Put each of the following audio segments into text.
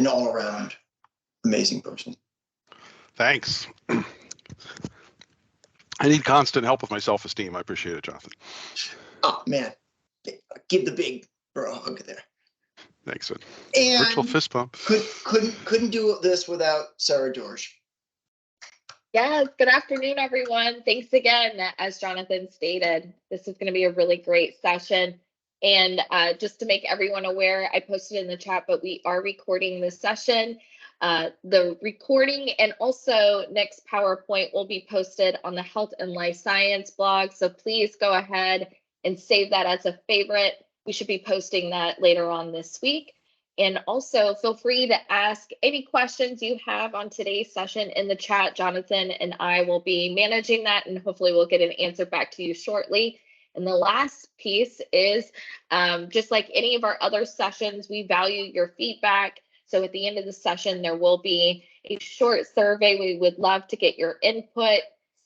an all-around amazing person. Thanks. I need constant help with my self-esteem. I appreciate it, Jonathan. Oh man, give the big bro hug there. Thanks. And virtual fist bump. Couldn't do this without Sarah George. Yes, good afternoon, everyone. Thanks again. As Jonathan stated, this is going to be a really great session. And just to make everyone aware, I posted in the chat, but we are recording this session. The recording and also Nick's PowerPoint will be posted on the Health and Life Science blog. So please go ahead and save that as a favorite. We should be posting that later on this week. And also feel free to ask any questions you have on today's session in the chat. Jonathan and I will be managing that, and hopefully we'll get an answer back to you shortly. And the last piece is just like any of our other sessions, we value your feedback. So at the end of the session, there will be a short survey. We would love to get your input,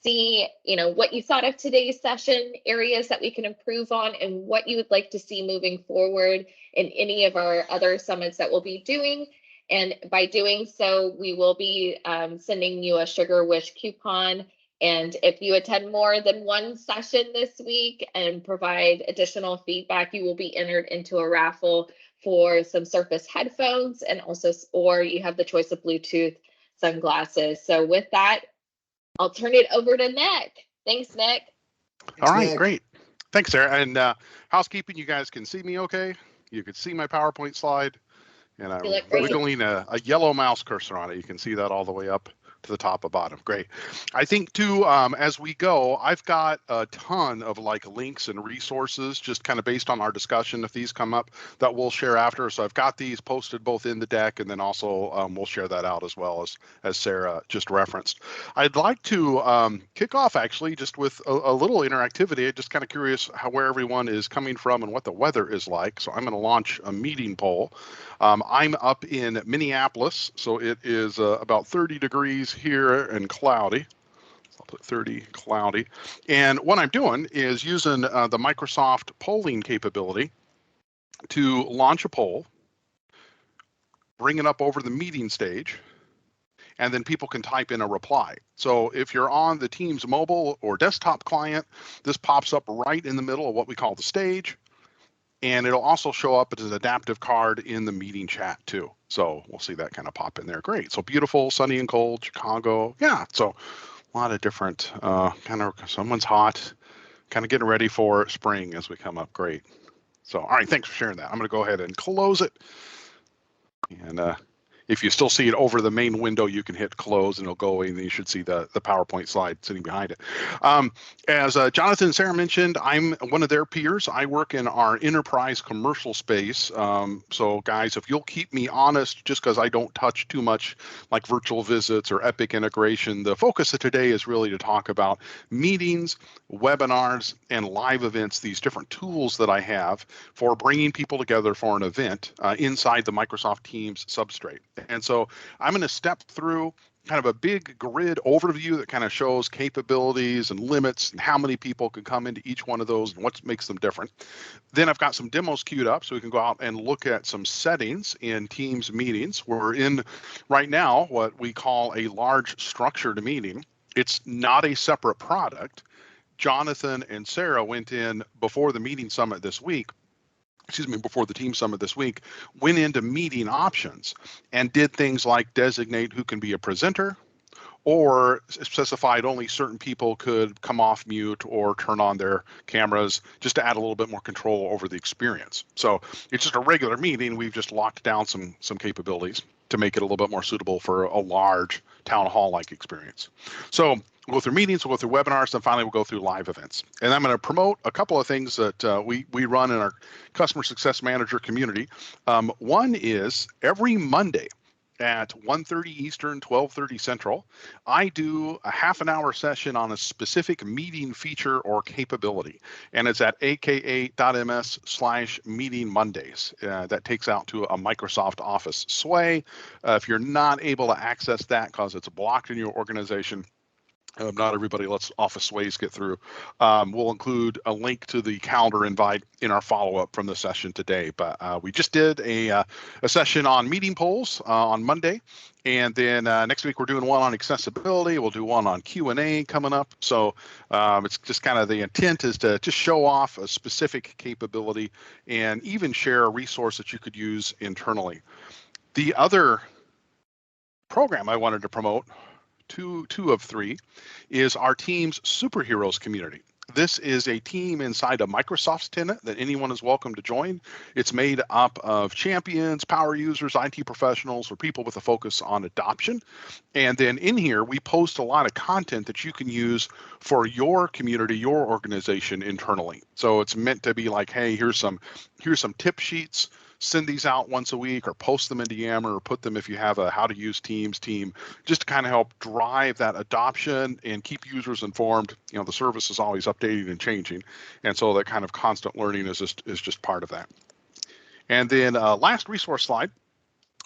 see what you thought of today's session, areas that we can improve on, and what you would like to see moving forward in any of our other summits that we'll be doing. And by doing so, we will be sending you a Sugar Wish coupon. And if you attend more than one session this week and provide additional feedback, you will be entered into a raffle for some Surface headphones, and also, or you have the choice of Bluetooth sunglasses. So with that, I'll turn it over to Nick. Thanks, Nick. All right, great. Thanks, Sarah. And housekeeping, you guys can see me okay? You can see my PowerPoint slide, and I'm wiggling a yellow mouse cursor on it. You can see that all the way up to the top or bottom. Great. I think too, as we go, I've got a ton of links and resources just kind of based on our discussion, if these come up, that we'll share after. So I've got these posted both in the deck, and then also we'll share that out as well, as Sarah just referenced. I'd like to kick off actually just with a little interactivity. I'm just kind of curious where everyone is coming from and what the weather is like. So I'm going to launch a meeting poll. I'm up in Minneapolis, so it is about 30 degrees here and cloudy. So I'll put 30 cloudy. And what I'm doing is using the Microsoft polling capability to launch a poll, bring it up over the meeting stage, and then people can type in a reply. So if you're on the Teams mobile or desktop client, this pops up right in the middle of what we call the stage. And it'll also show up as an adaptive card in the meeting chat too. So we'll see that kind of pop in there. Great. So beautiful, sunny and cold, Chicago. Yeah. So a lot of different someone's hot, kind of getting ready for spring as we come up. Great. So, all right. Thanks for sharing that. I'm going to go ahead and close it. And if you still see it over the main window, you can hit close and it'll go away, and then you should see the PowerPoint slide sitting behind it. As Jonathan and Sarah mentioned, I'm one of their peers. I work in our enterprise commercial space. So guys, if you'll keep me honest, just because I don't touch too much like virtual visits or Epic integration, the focus of today is really to talk about meetings, webinars, and live events, these different tools that I have for bringing people together for an event inside the Microsoft Teams substrate. And so I'm going to step through kind of a big grid overview that kind of shows capabilities and limits and how many people can come into each one of those and what makes them different. Then I've got some demos queued up so we can go out and look at some settings in Teams meetings. We're in right now what we call a large structured meeting. It's not a separate product. Jonathan and Sarah went in before the meeting summit this week. Before the team summit this week, went into meeting options and did things like designate who can be a presenter, or specified only certain people could come off mute or turn on their cameras, just to add a little bit more control over the experience. So it's just a regular meeting. We've just locked down some capabilities to make it a little bit more suitable for a large town hall-like experience. So we'll go through meetings, we'll go through webinars, and finally we'll go through live events. And I'm going to promote a couple of things that we run in our Customer Success Manager community. One is every Monday at 1:30 Eastern, 12:30 Central, I do a half an hour session on a specific meeting feature or capability. And it's at aka.ms/meeting Mondays. That takes out to a Microsoft Office sway. If you're not able to access that because it's blocked in your organization, Not everybody lets Office Sways get through. We'll include a link to the calendar invite in our follow-up from the session today. But we just did a session on meeting polls on Monday. And then next week, we're doing one on accessibility. We'll do one on Q&A coming up. So it's just kind of the intent is to just show off a specific capability and even share a resource that you could use internally. The other program I wanted to promote, two of three, is our Teams Superheroes community. This is a team inside of Microsoft's tenant that anyone is welcome to join. It's made up of champions, power users, IT professionals, or people with a focus on adoption. And then in here, we post a lot of content that you can use for your community, your organization internally. So it's meant to be like, hey, here's some tip sheets. Send these out once a week or post them into Yammer or put them if you have a how to use Teams team, just to kind of help drive that adoption and keep users informed. You know, the service is always updating and changing. And so that kind of constant learning is just part of that. And then last resource slide.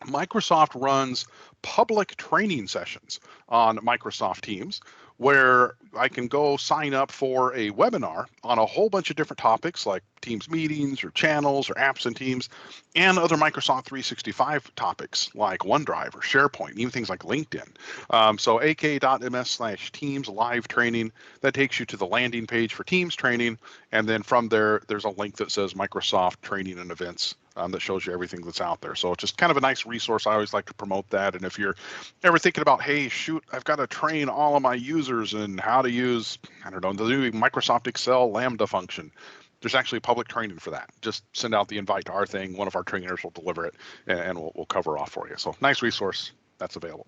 Microsoft runs public training sessions on Microsoft Teams where I can go sign up for a webinar on a whole bunch of different topics like Teams meetings or channels or apps in Teams and other Microsoft 365 topics like OneDrive or SharePoint, even things like LinkedIn. So ak.ms/Teams live training, that takes you to the landing page for Teams training. And then from there, there's a link that says Microsoft training and events. That shows you everything that's out there. So it's just kind of a nice resource. I always like to promote that. And if you're ever thinking about, hey, shoot, I've got to train all of my users in how to use, I don't know, the new Microsoft Excel Lambda function, there's actually public training for that. Just send out the invite to our thing. One of our trainers will deliver it and we'll cover off for you. So nice resource that's available.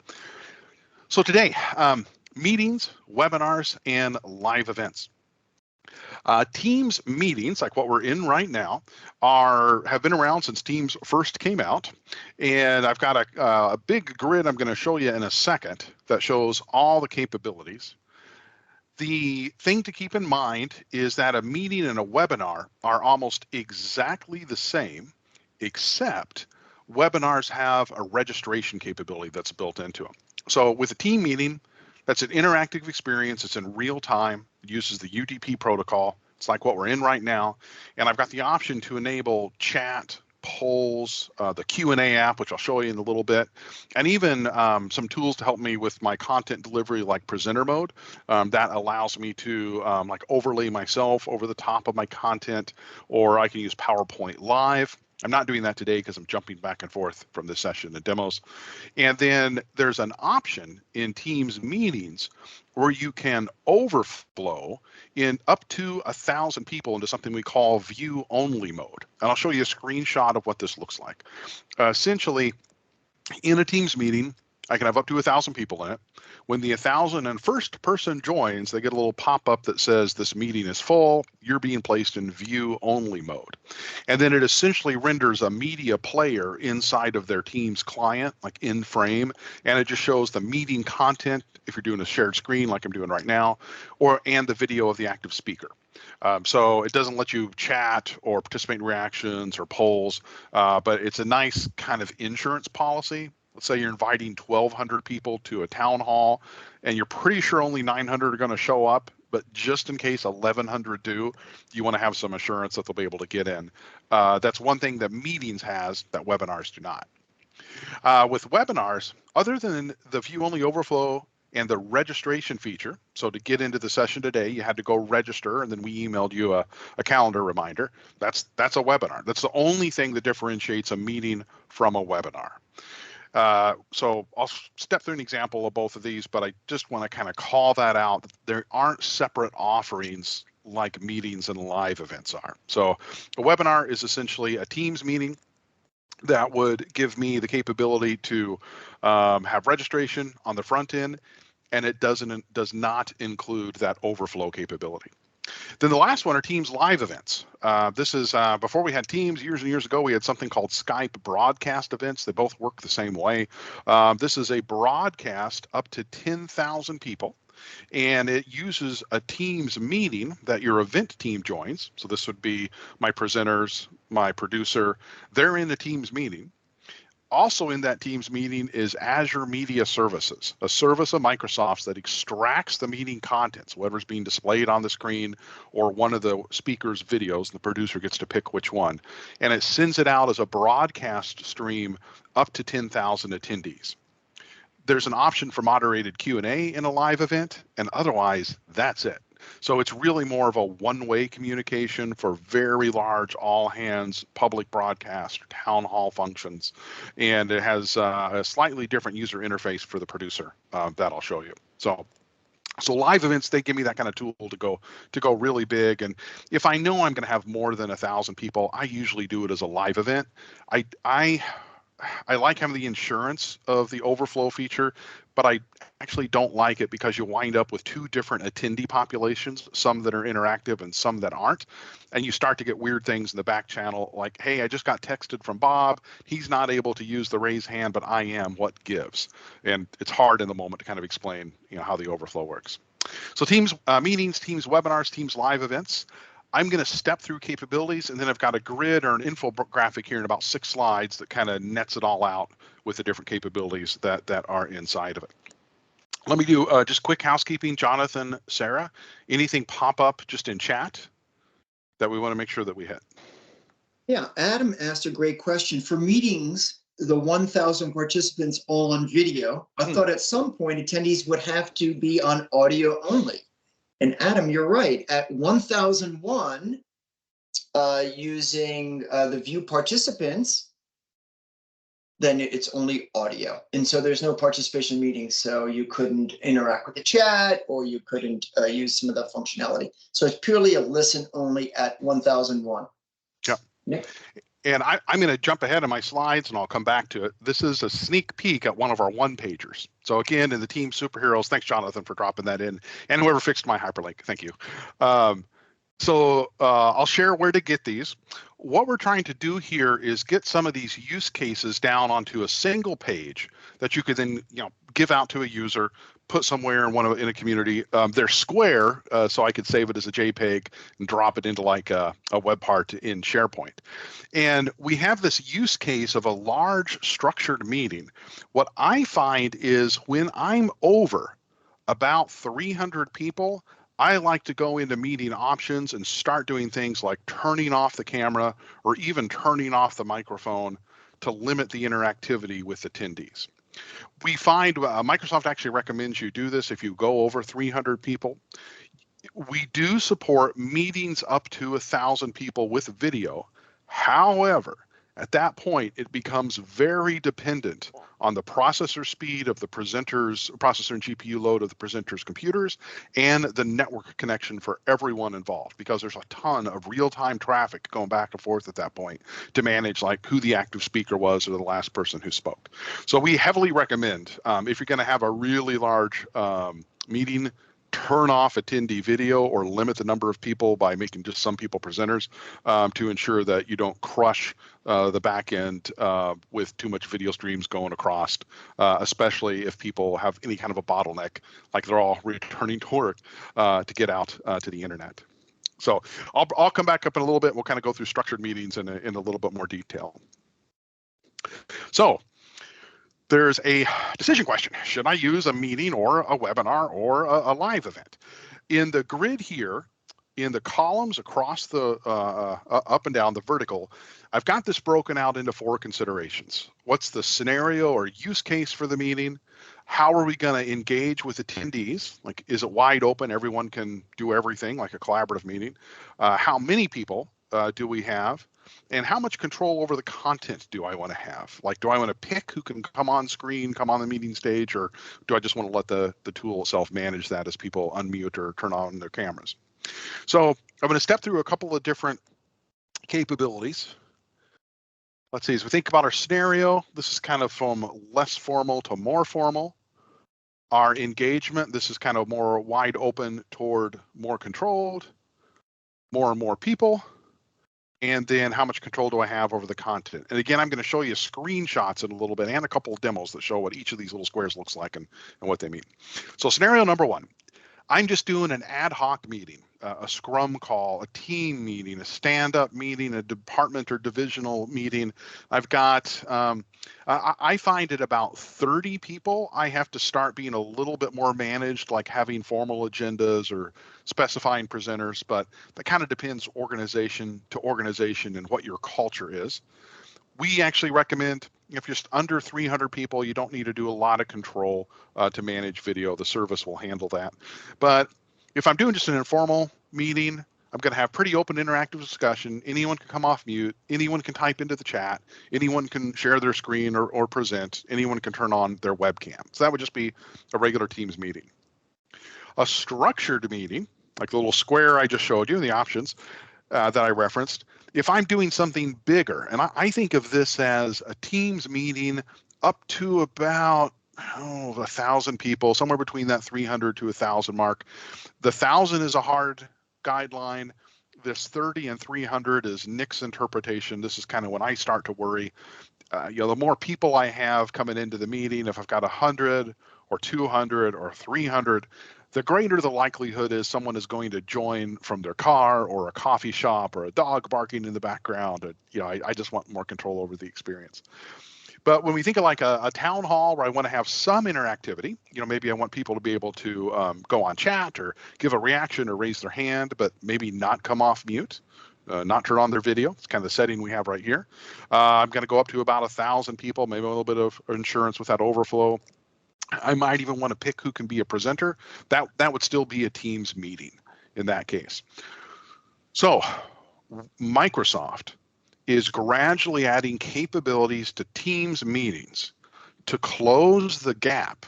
So today, meetings, webinars, and live events. Teams meetings, like what we're in right now, have been around since Teams first came out. And I've got a big grid I'm going to show you in a second that shows all the capabilities. The thing to keep in mind is that a meeting and a webinar are almost exactly the same, except webinars have a registration capability that's built into them. So with a team meeting, that's an interactive experience. It's in real time. It uses the UDP protocol. It's like what we're in right now. And I've got the option to enable chat, polls, the Q&A app, which I'll show you in a little bit, and even some tools to help me with my content delivery like presenter mode. That allows me to like overlay myself over the top of my content, or I can use PowerPoint Live. I'm not doing that today because I'm jumping back and forth from this session to demos. And then there's an option in Teams meetings where you can overflow in up to 1,000 people into something we call view only mode. And I'll show you a screenshot of what this looks like. Essentially, in a Teams meeting, I can have up to 1,000 people in it. When the 1,001st person joins, they get a little pop-up that says this meeting is full. You're being placed in view only mode. And then it essentially renders a media player inside of their Teams client, like in frame, and it just shows the meeting content if you're doing a shared screen like I'm doing right now, and the video of the active speaker. So it doesn't let you chat or participate in reactions or polls, but it's a nice kind of insurance policy. Let's say you're inviting 1,200 people to a town hall and you're pretty sure only 900 are going to show up, but just in case 1,100 do, you want to have some assurance that they'll be able to get in. That's one thing that meetings has that webinars do not. With webinars, other than the view only overflow and the registration feature, so to get into the session today, you had to go register and then we emailed you a calendar reminder. That's a webinar. That's the only thing that differentiates a meeting from a webinar. So I'll step through an example of both of these, but I just want to kind of call that out. There aren't separate offerings like meetings and live events are. So a webinar is essentially a Teams meeting that would give me the capability to have registration on the front end, and it does not include that overflow capability. Then the last one are Teams live events. This is before we had Teams years and years ago, we had something called Skype broadcast events. They both work the same way. This is a broadcast up to 10,000 people, and it uses a Teams meeting that your event team joins. So this would be my presenters, my producer. They're in the Teams meeting. Also in that Teams meeting is Azure Media Services, a service of Microsoft's that extracts the meeting contents, whatever's being displayed on the screen or one of the speaker's videos. The producer gets to pick which one. And it sends it out as a broadcast stream up to 10,000 attendees. There's an option for moderated Q&A in a live event, and otherwise, that's it. So it's really more of a one-way communication for very large all-hands public broadcast or town hall functions, and it has a slightly different user interface for the producer that I'll show you. So live events, they give me that kind of tool to go really big. And if I know I'm going to have more than 1,000 people, I usually do it as a live event. I like having the insurance of the overflow feature, but I actually don't like it because you wind up with two different attendee populations, some that are interactive and some that aren't. And you start to get weird things in the back channel like, hey, I just got texted from Bob. He's not able to use the raise hand, but I am. What gives? And it's hard in the moment to kind of explain, how the overflow works. So Teams meetings, Teams webinars, Teams live events. I'm going to step through capabilities, and then I've got a grid or an infographic here in about 6 slides that kind of nets it all out with the different capabilities that are inside of it. Let me do just quick housekeeping. Jonathan, Sarah, anything pop up just in chat that we want to make sure that we hit? Yeah, Adam asked a great question. For meetings, the 1,000 participants all on video, I thought at some point attendees would have to be on audio only. And Adam, you're right. At 1001, using the view participants, then it's only audio. And so there's no participation meetings. So you couldn't interact with the chat or you couldn't use some of that functionality. So it's purely a listen only at 1001. Yeah. Nick? And I'm going to jump ahead of my slides and I'll come back to it. This is a sneak peek at one of our one-pagers. So again, in the Team Superheroes, thanks, Jonathan, for dropping that in. And whoever fixed my hyperlink, thank you. I'll share where to get these. What we're trying to do here is get some of these use cases down onto a single page that you could then give out to a user, put somewhere in a community. They're square, so I could save it as a JPEG and drop it into like a web part in SharePoint. And we have this use case of a large structured meeting. What I find is when I'm over about 300 people, I like to go into meeting options and start doing things like turning off the camera or even turning off the microphone to limit the interactivity with attendees. We find Microsoft actually recommends you do this if you go over 300 people. We do support meetings up to 1,000 people with video. However, at that point, it becomes very dependent on the processor speed of the processor and GPU load of the presenter's computers and the network connection for everyone involved, because there's a ton of real-time traffic going back and forth at that point to manage like who the active speaker was or the last person who spoke. So we heavily recommend, if you're going to have a really large meeting, turn off attendee video or limit the number of people by making just some people presenters to ensure that you don't crush the back end with too much video streams going across, especially if people have any kind of a bottleneck, like they're all returning to work to get out to the internet. So I'll come back up in a little bit. We'll kind of go through structured meetings in a little bit more detail. So there's a decision question. Should I use a meeting or a webinar or a live event? In the grid here, in the columns across the up and down the vertical, I've got this broken out into 4 considerations. What's the scenario or use case for the meeting? How are we going to engage with attendees? Like, is it wide open? Everyone can do everything like a collaborative meeting. How many people do we have? And how much control over the content do I want to have? Like, do I want to pick who can come on screen, come on the meeting stage, or do I just want to let the tool itself manage that as people unmute or turn on their cameras? So I'm going to step through a couple of different capabilities. Let's see, as we think about our scenario, this is kind of from less formal to more formal. Our engagement, this is kind of more wide open toward more controlled, more and more people. And then how much control do I have over the content? And again, I'm going to show you screenshots in a little bit and a couple of demos that show what each of these little squares looks like and what they mean. So scenario number 1, I'm just doing an ad hoc meeting. a scrum call, a team meeting, a stand-up meeting, a department or divisional meeting. I've got, I find at about 30 people, I have to start being a little bit more managed, like having formal agendas or specifying presenters, but that kind of depends organization to organization and what your culture is. We actually recommend, if you're just under 300 people, you don't need to do a lot of control to manage video. The service will handle that. But if I'm doing just an informal meeting, I'm going to have pretty open interactive discussion. Anyone can come off mute. Anyone can type into the chat. Anyone can share their screen or present. Anyone can turn on their webcam. So that would just be a regular Teams meeting. A structured meeting, like the little square I just showed you, the options that I referenced, if I'm doing something bigger, and I think of this as a Teams meeting up to about 1,000 people, somewhere between that 300 to 1,000 mark. The 1,000 is a hard guideline. This 30 and 300 is Nick's interpretation. This is kind of when I start to worry. The more people I have coming into the meeting, if I've got 100 or 200 or 300, the greater the likelihood is someone is going to join from their car or a coffee shop or a dog barking in the background. I just want more control over the experience. But when we think of like a town hall where I want to have some interactivity, maybe I want people to be able to go on chat or give a reaction or raise their hand, but maybe not come off mute, not turn on their video. It's kind of the setting we have right here. I'm going to go up to about 1,000 people, maybe a little bit of insurance with that overflow. I might even want to pick who can be a presenter. That would still be a Teams meeting in that case. So Microsoft is gradually adding capabilities to Teams meetings to close the gap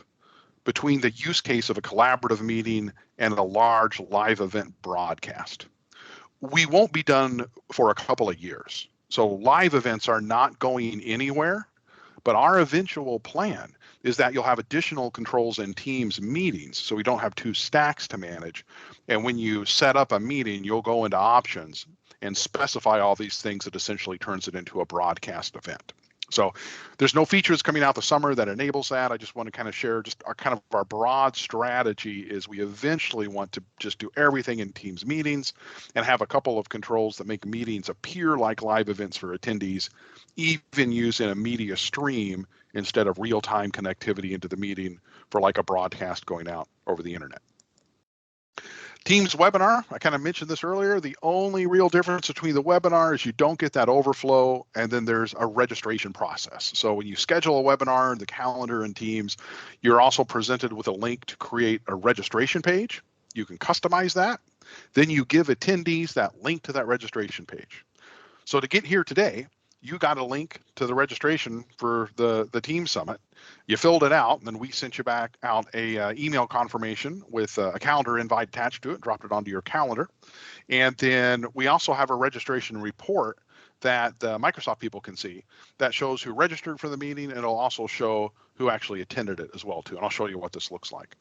between the use case of a collaborative meeting and a large live event broadcast. We won't be done for a couple of years. So live events are not going anywhere, but our eventual plan is that you'll have additional controls in Teams meetings, so we don't have two stacks to manage. And when you set up a meeting, you'll go into options and specify all these things that essentially turns it into a broadcast event. So there's no features coming out this summer that enables that. I just want to kind of share just our broad strategy is we eventually want to just do everything in Teams meetings and have a couple of controls that make meetings appear like live events for attendees, even using a media stream instead of real-time connectivity into the meeting for like a broadcast going out over the internet. Teams webinar, I kind of mentioned this earlier. The only real difference between the webinar is you don't get that overflow, and then there's a registration process. So when you schedule a webinar in the calendar in Teams, you're also presented with a link to create a registration page. You can customize that. Then you give attendees that link to that registration page. So to get here today, you got a link to the registration for the Teams Summit. You filled it out, and then we sent you back out a email confirmation with a calendar invite attached to it, dropped it onto your calendar. And then we also have a registration report that the Microsoft people can see that shows who registered for the meeting, and it'll also show who actually attended it as well too. And I'll show you what this looks like.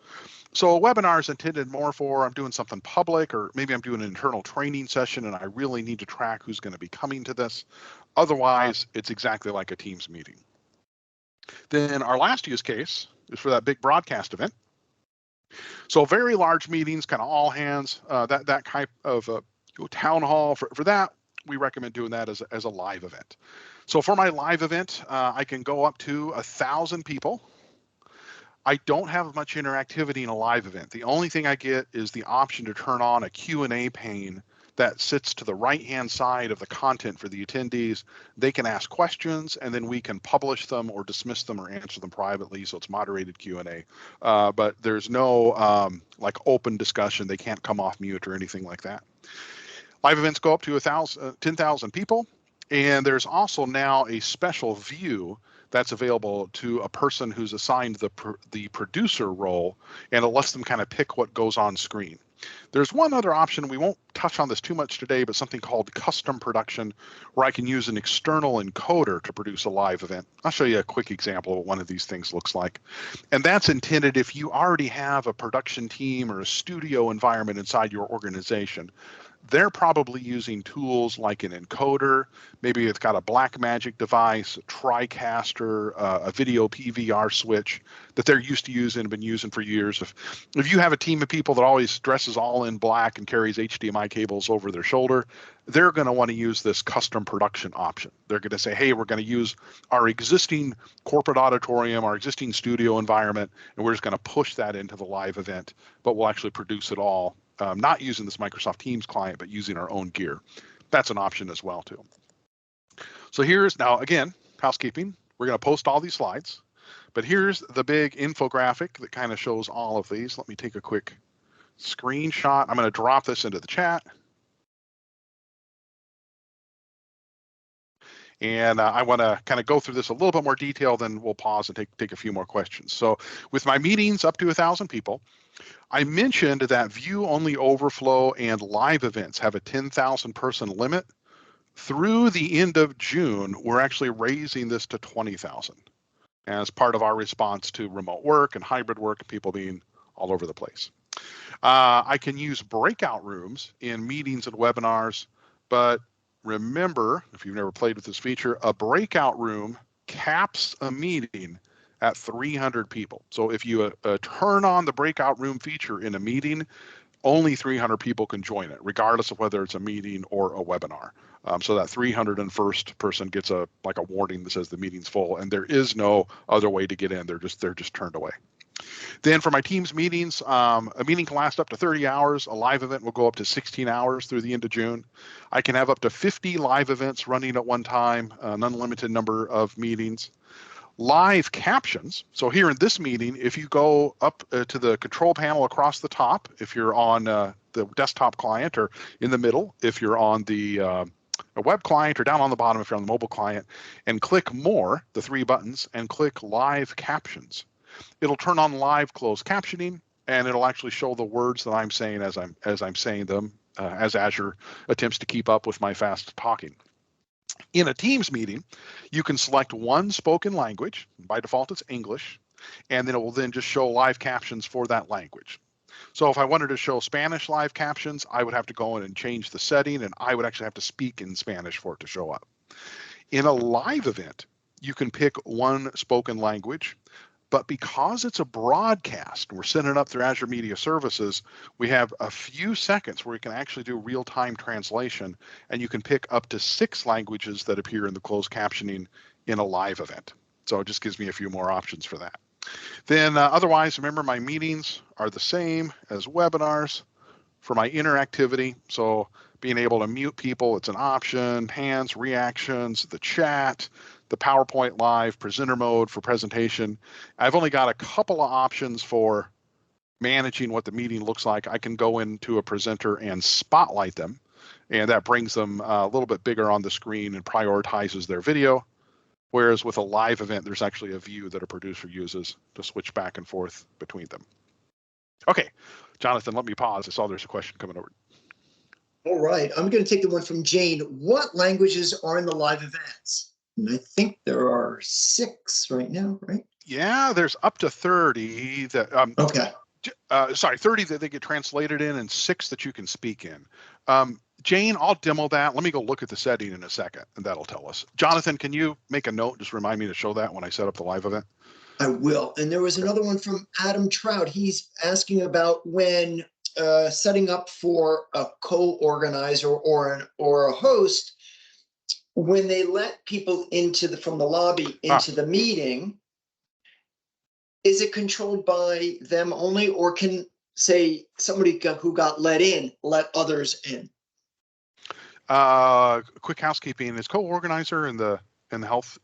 So a webinar is intended more for I'm doing something public, or maybe I'm doing an internal training session and I really need to track who's going to be coming to this. Otherwise, it's exactly like a Teams meeting. Then our last use case is for that big broadcast event. So very large meetings, kind of all hands, that type of town hall. For that, we recommend doing that as a live event. So for my live event, I can go up to 1,000 people. I don't have much interactivity in a live event. The only thing I get is the option to turn on a Q&A pane that sits to the right-hand side of the content for the attendees. They can ask questions, and then we can publish them or dismiss them or answer them privately, so it's moderated Q&A. But there's no like open discussion. They can't come off mute or anything like that. Live events go up to 10,000 people, and there's also now a special view that's available to a person who's assigned the producer role, and it lets them kind of pick what goes on screen. There's one other option, we won't touch on this too much today, but something called custom production, where I can use an external encoder to produce a live event. I'll show you a quick example of what one of these things looks like. And that's intended if you already have a production team or a studio environment inside your organization. they're probably using tools like an encoder. Maybe it's got a Blackmagic device, a TriCaster, a video PVR switch that they're used to using and been using for years. If you have a team of people that always dresses all in black and carries HDMI cables over their shoulder, they're going to want to use this custom production option. They're going to say, hey, we're going to use our existing corporate auditorium, our existing studio environment, and we're just going to push that into the live event, but we'll actually produce it all. Not using this Microsoft Teams client, but using our own gear. That's an option as well, too. So here's, now again, housekeeping. We're going to post all these slides, but here's the big infographic that kind of shows all of these. Let me take a quick screenshot. I'm going to drop this into the chat. And I want to kind of go through this a little bit more detail, then we'll pause and take a few more questions. So with my meetings up to 1,000 people, I mentioned that view-only overflow and live events have a 10,000 person limit. Through the end of June, we're actually raising this to 20,000 as part of our response to remote work and hybrid work and people being all over the place. I can use breakout rooms in meetings and webinars, but remember, if you've never played with this feature, a breakout room caps a meeting at 300 people. So if you turn on the breakout room feature in a meeting, only 300 people can join it, regardless of whether it's a meeting or a webinar. So that 301st person gets a warning that says the meeting's full, and there is no other way to get in. They're just turned away. Then for my Teams meetings, a meeting can last up to 30 hours. A live event will go up to 16 hours through the end of June. I can have up to 50 live events running at one time, an unlimited number of meetings. Live captions. So here in this meeting, if you go up to the control panel across the top, if you're on the desktop client, or in the middle, if you're on the a web client, or down on the bottom if you're on the mobile client, and click more, the 3 buttons, and click live captions. It'll turn on live closed captioning, and it'll actually show the words that I'm saying as I'm saying them, as Azure attempts to keep up with my fast talking. In a Teams meeting, you can select one spoken language. By default, it's English, and then it will then just show live captions for that language. So if I wanted to show Spanish live captions, I would have to go in and change the setting, and I would actually have to speak in Spanish for it to show up. In a live event, you can pick one spoken language, but because it's a broadcast, we're sending it up through Azure Media Services, we have a few seconds where we can actually do real-time translation, and you can pick up to 6 languages that appear in the closed captioning in a live event. So it just gives me a few more options for that. Then otherwise, remember, my meetings are the same as webinars. For my interactivity, so being able to mute people, it's an option, hands, reactions, the chat, the PowerPoint live, presenter mode for presentation. I've only got a couple of options for managing what the meeting looks like. I can go into a presenter and spotlight them, and that brings them a little bit bigger on the screen and prioritizes their video. Whereas with a live event, there's actually a view that a producer uses to switch back and forth between them. Okay, Jonathan, let me pause. I saw there's a question coming over. All right, I'm going to take the one from Jane. What languages are in the live events? And I think there are 6 right now, right? Yeah, there's up to 30 that. Okay. 30 that they get translated in, and 6 that you can speak in. Jane, I'll demo that. Let me go look at the setting in a second, and that'll tell us. Jonathan, can you make a note? Just remind me to show that when I set up the live event. I will. And there was another one from Adam Trout. He's asking about when setting up for a co-organizer or a host, when they let people from the lobby into the meeting, is it controlled by them only, or can, say, somebody who got let in let others in? Quick housekeeping: is co-organizer in the health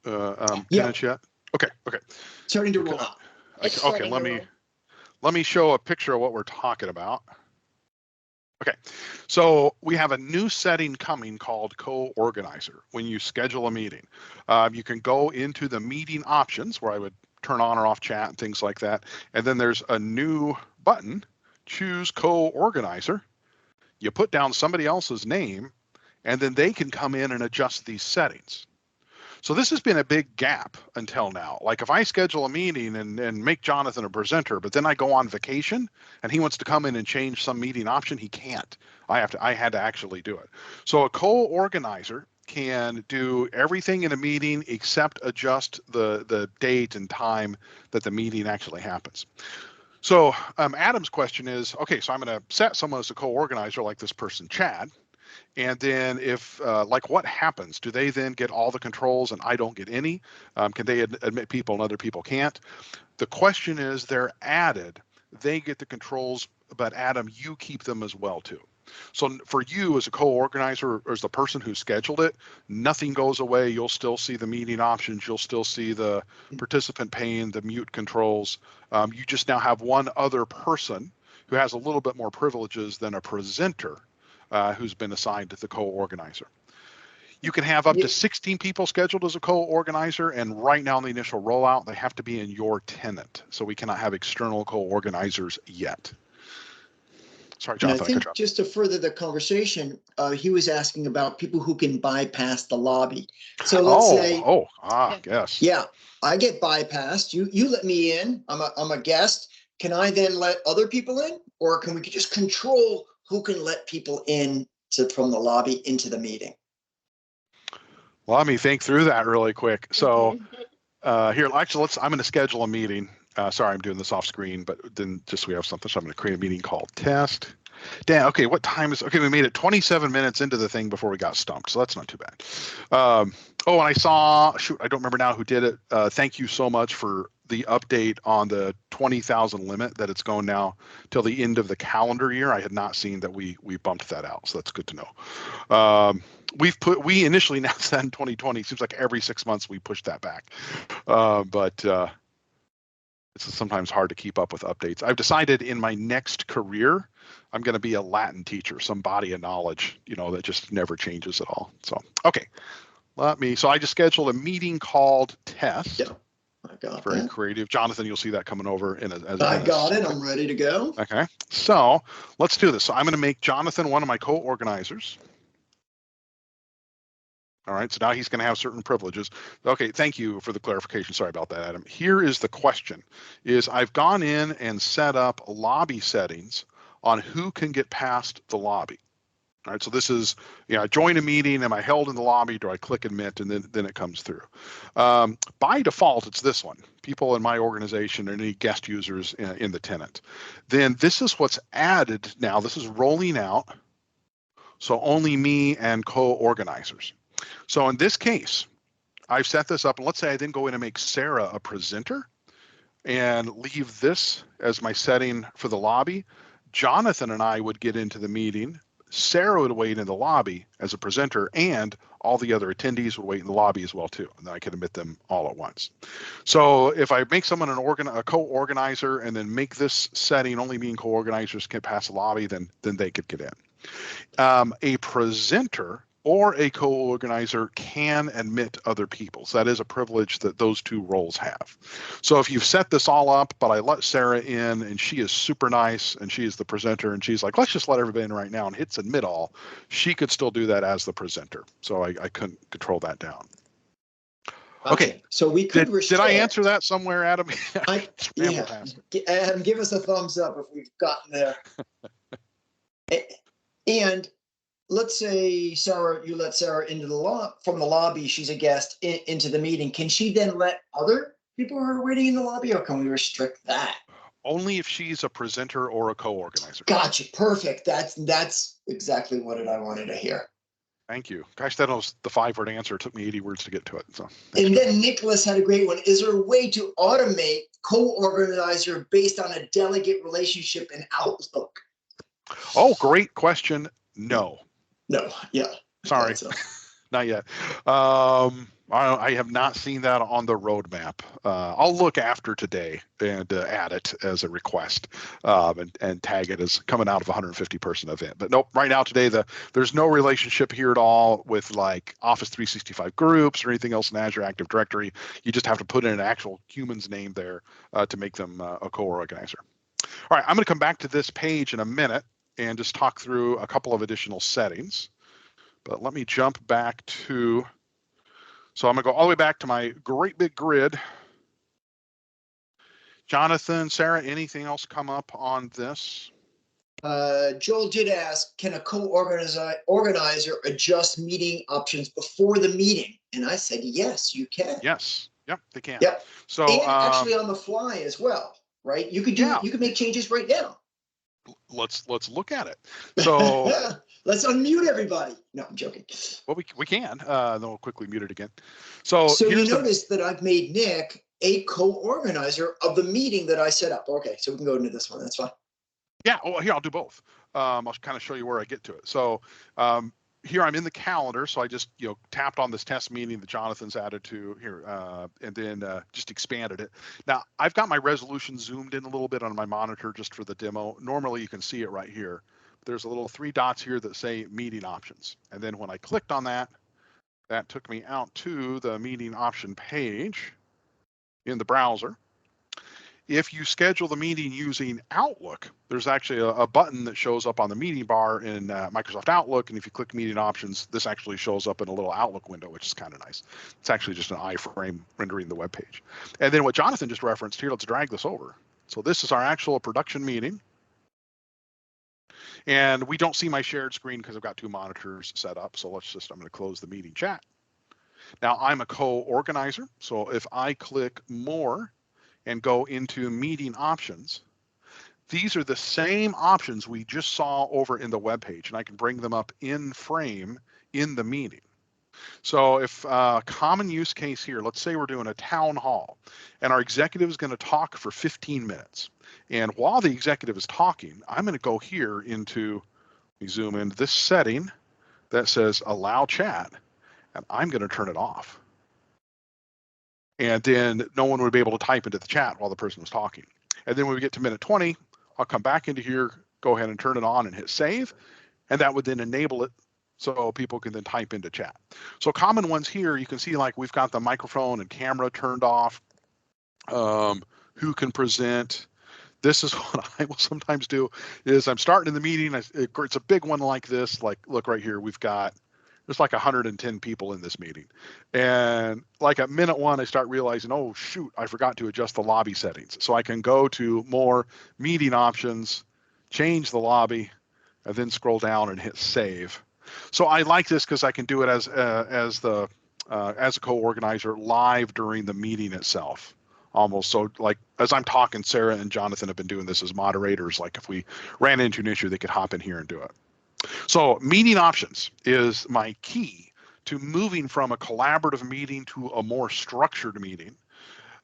tenants yet? Okay. Starting to roll out. Okay, let me show a picture of what we're talking about. Okay, so we have a new setting coming called co-organizer. When you schedule a meeting, you can go into the meeting options where I would turn on or off chat and things like that. And then there's a new button, choose co-organizer. You put down somebody else's name, and then they can come in and adjust these settings. So this has been a big gap until now. Like if I schedule a meeting and make Jonathan a presenter, but then I go on vacation and he wants to come in and change some meeting option, he can't. I had to actually do it. So a co-organizer can do everything in a meeting except adjust the date and time that the meeting actually happens. So Adam's question is, okay, so I'm going to set someone as a co-organizer like this person, Chad. And then if, like, what happens? Do they then get all the controls and I don't get any? Can they admit people and other people can't? The question is, they're added. They get the controls, but Adam, you keep them as well, too. So for you as a co-organizer or as the person who scheduled it, nothing goes away. You'll still see the meeting options. You'll still see the participant pane, the mute controls. You just now have one other person who has a little bit more privileges than a presenter who's been assigned to the co-organizer. You can have up to 16 people scheduled as a co-organizer, and right now in the initial rollout, they have to be in your tenant. So we cannot have external co-organizers yet. Sorry, Jonathan. I think just to further the conversation, he was asking about people who can bypass the lobby. So let's say, yes. Yeah, I get bypassed. You let me in. I'm a guest. Can I then let other people in, or can we just control who can let people in from the lobby into the meeting? Well, let me think through that really quick. So here, actually, I'm going to schedule a meeting. Sorry, I'm doing this off screen, but then just we have something. So I'm going to create a meeting called test. Dan, okay, what time is, okay, we made it 27 minutes into the thing before we got stumped. So that's not too bad. And I saw, shoot, I don't remember now who did it. Thank you so much for the update on the 20,000 limit, that it's going now till the end of the calendar year. I had not seen that we bumped that out. So that's good to know. We initially announced that in 2020. Seems like every 6 months we push that back. But it's sometimes hard to keep up with updates. I've decided in my next career, I'm going to be a Latin teacher, some body of knowledge, that just never changes at all. So, okay, so I just scheduled a meeting called test. Yeah, I got Very that. creative. Jonathan, you'll see that coming over in a I got it. I'm ready to go. Okay, so let's do this. So I'm going to make Jonathan one of my co-organizers. All right, so now he's going to have certain privileges. Okay, thank you for the clarification. Sorry about that, Adam. Here is the question, is I've gone in and set up lobby settings on who can get past the lobby. All right, so this is, I join a meeting, am I held in the lobby, do I click admit, and then it comes through. By default, it's this one, people in my organization and any guest users in the tenant. Then this is what's added now, this is rolling out, so only me and co-organizers. So in this case, I've set this up, and let's say I then go in and make Sarah a presenter and leave this as my setting for the lobby. Jonathan and I would get into the meeting. Sarah would wait in the lobby as a presenter, and all the other attendees would wait in the lobby as well too. And then I could admit them all at once. So if I make someone a co-organizer and then make this setting only me and co-organizers can pass the lobby, then they could get in. A presenter or a co-organizer can admit other people. So that is a privilege that those two roles have. So if you've set this all up, but I let Sarah in and she is super nice and she is the presenter and she's like, let's just let everybody in right now and hits admit all, she could still do that as the presenter. So I couldn't control that down. Okay, so we could did I answer that somewhere, Adam? Yeah, Adam, give us a thumbs up if we've gotten there. And let's say Sarah, you let Sarah into from the lobby. She's a guest into the meeting. Can she then let other people who are waiting in the lobby, or can we restrict that? Only if she's a presenter or a co-organizer. Gotcha. Perfect. That's exactly what I wanted to hear. Thank you. Gosh, that was the 5-word answer. It took me 80 words to get to it. So. Then Nicholas had a great one. Is there a way to automate co-organizer based on a delegate relationship in Outlook? Oh, great question. No. No. Yeah. Sorry. Not yet. I have not seen that on the roadmap. I'll look after today and add it as a request and tag it as coming out of a 150-person event. But nope, right now today, there's no relationship here at all with like Office 365 groups or anything else in Azure Active Directory. You just have to put in an actual human's name there to make them a co-organizer. All right, I'm going to come back to this page in a minute and just talk through a couple of additional settings. But let me jump back to, so I'm going to go all the way back to my great big grid. Jonathan, Sarah, anything else come up on this? Joel did ask, can a organizer adjust meeting options before the meeting? And I said, yes, you can. Yes. Yep, they can. Yep. So And actually on the fly as well, right? You could yeah, you could make changes right now. let's look at it. So let's unmute everybody. No, I'm joking. well, we can. Then we'll quickly mute it again. So you here's notice that I've made Nick a co-organizer of the meeting that I set up. Okay, so we can go into this one. That's fine. Yeah. Oh, here I'll do both. I'll kind of show you where I get to it. So here I'm in the calendar. So I just tapped on this test meeting that Jonathan's added to here, and then just expanded it. Now I've got my resolution zoomed in a little bit on my monitor just for the demo. Normally you can see it right here. There's a little 3 dots here that say meeting options, and then when I clicked on that, that took me out to the meeting option page in the browser. If you schedule the meeting using Outlook, there's actually a button that shows up on the meeting bar in Microsoft Outlook. And if you click meeting options, this actually shows up in a little Outlook window, which is kind of nice. It's actually just an iframe rendering the web page. And then what Jonathan just referenced here, let's drag this over. So this is our actual production meeting. And we don't see my shared screen because I've got 2 monitors set up. So I'm going to close the meeting chat. Now I'm a co-organizer. So if I click more and go into meeting options, these are the same options we just saw over in the web page, and I can bring them up in frame in the meeting. So if common use case here, let's say we're doing a town hall and our executive is going to talk for 15 minutes. And while the executive is talking, I'm going to go here into, we zoom into this setting that says allow chat, and I'm going to turn it off. And then no one would be able to type into the chat while the person was talking. And then when we get to minute 20, I'll come back into here, go ahead and turn it on and hit save. And that would then enable it so people can then type into chat. So common ones here, you can see like we've got the microphone and camera turned off. Who can present? This is what I will sometimes do is I'm starting in the meeting. It's a big one like this, like look right here, there's like 110 people in this meeting. And like at minute 1, I start realizing, oh shoot, I forgot to adjust the lobby settings. So I can go to more meeting options, change the lobby, and then scroll down and hit save. So I like this because I can do it as a co-organizer live during the meeting itself. Almost so like as I'm talking, Sarah and Jonathan have been doing this as moderators. Like if we ran into an issue, they could hop in here and do it. So meeting options is my key to moving from a collaborative meeting to a more structured meeting.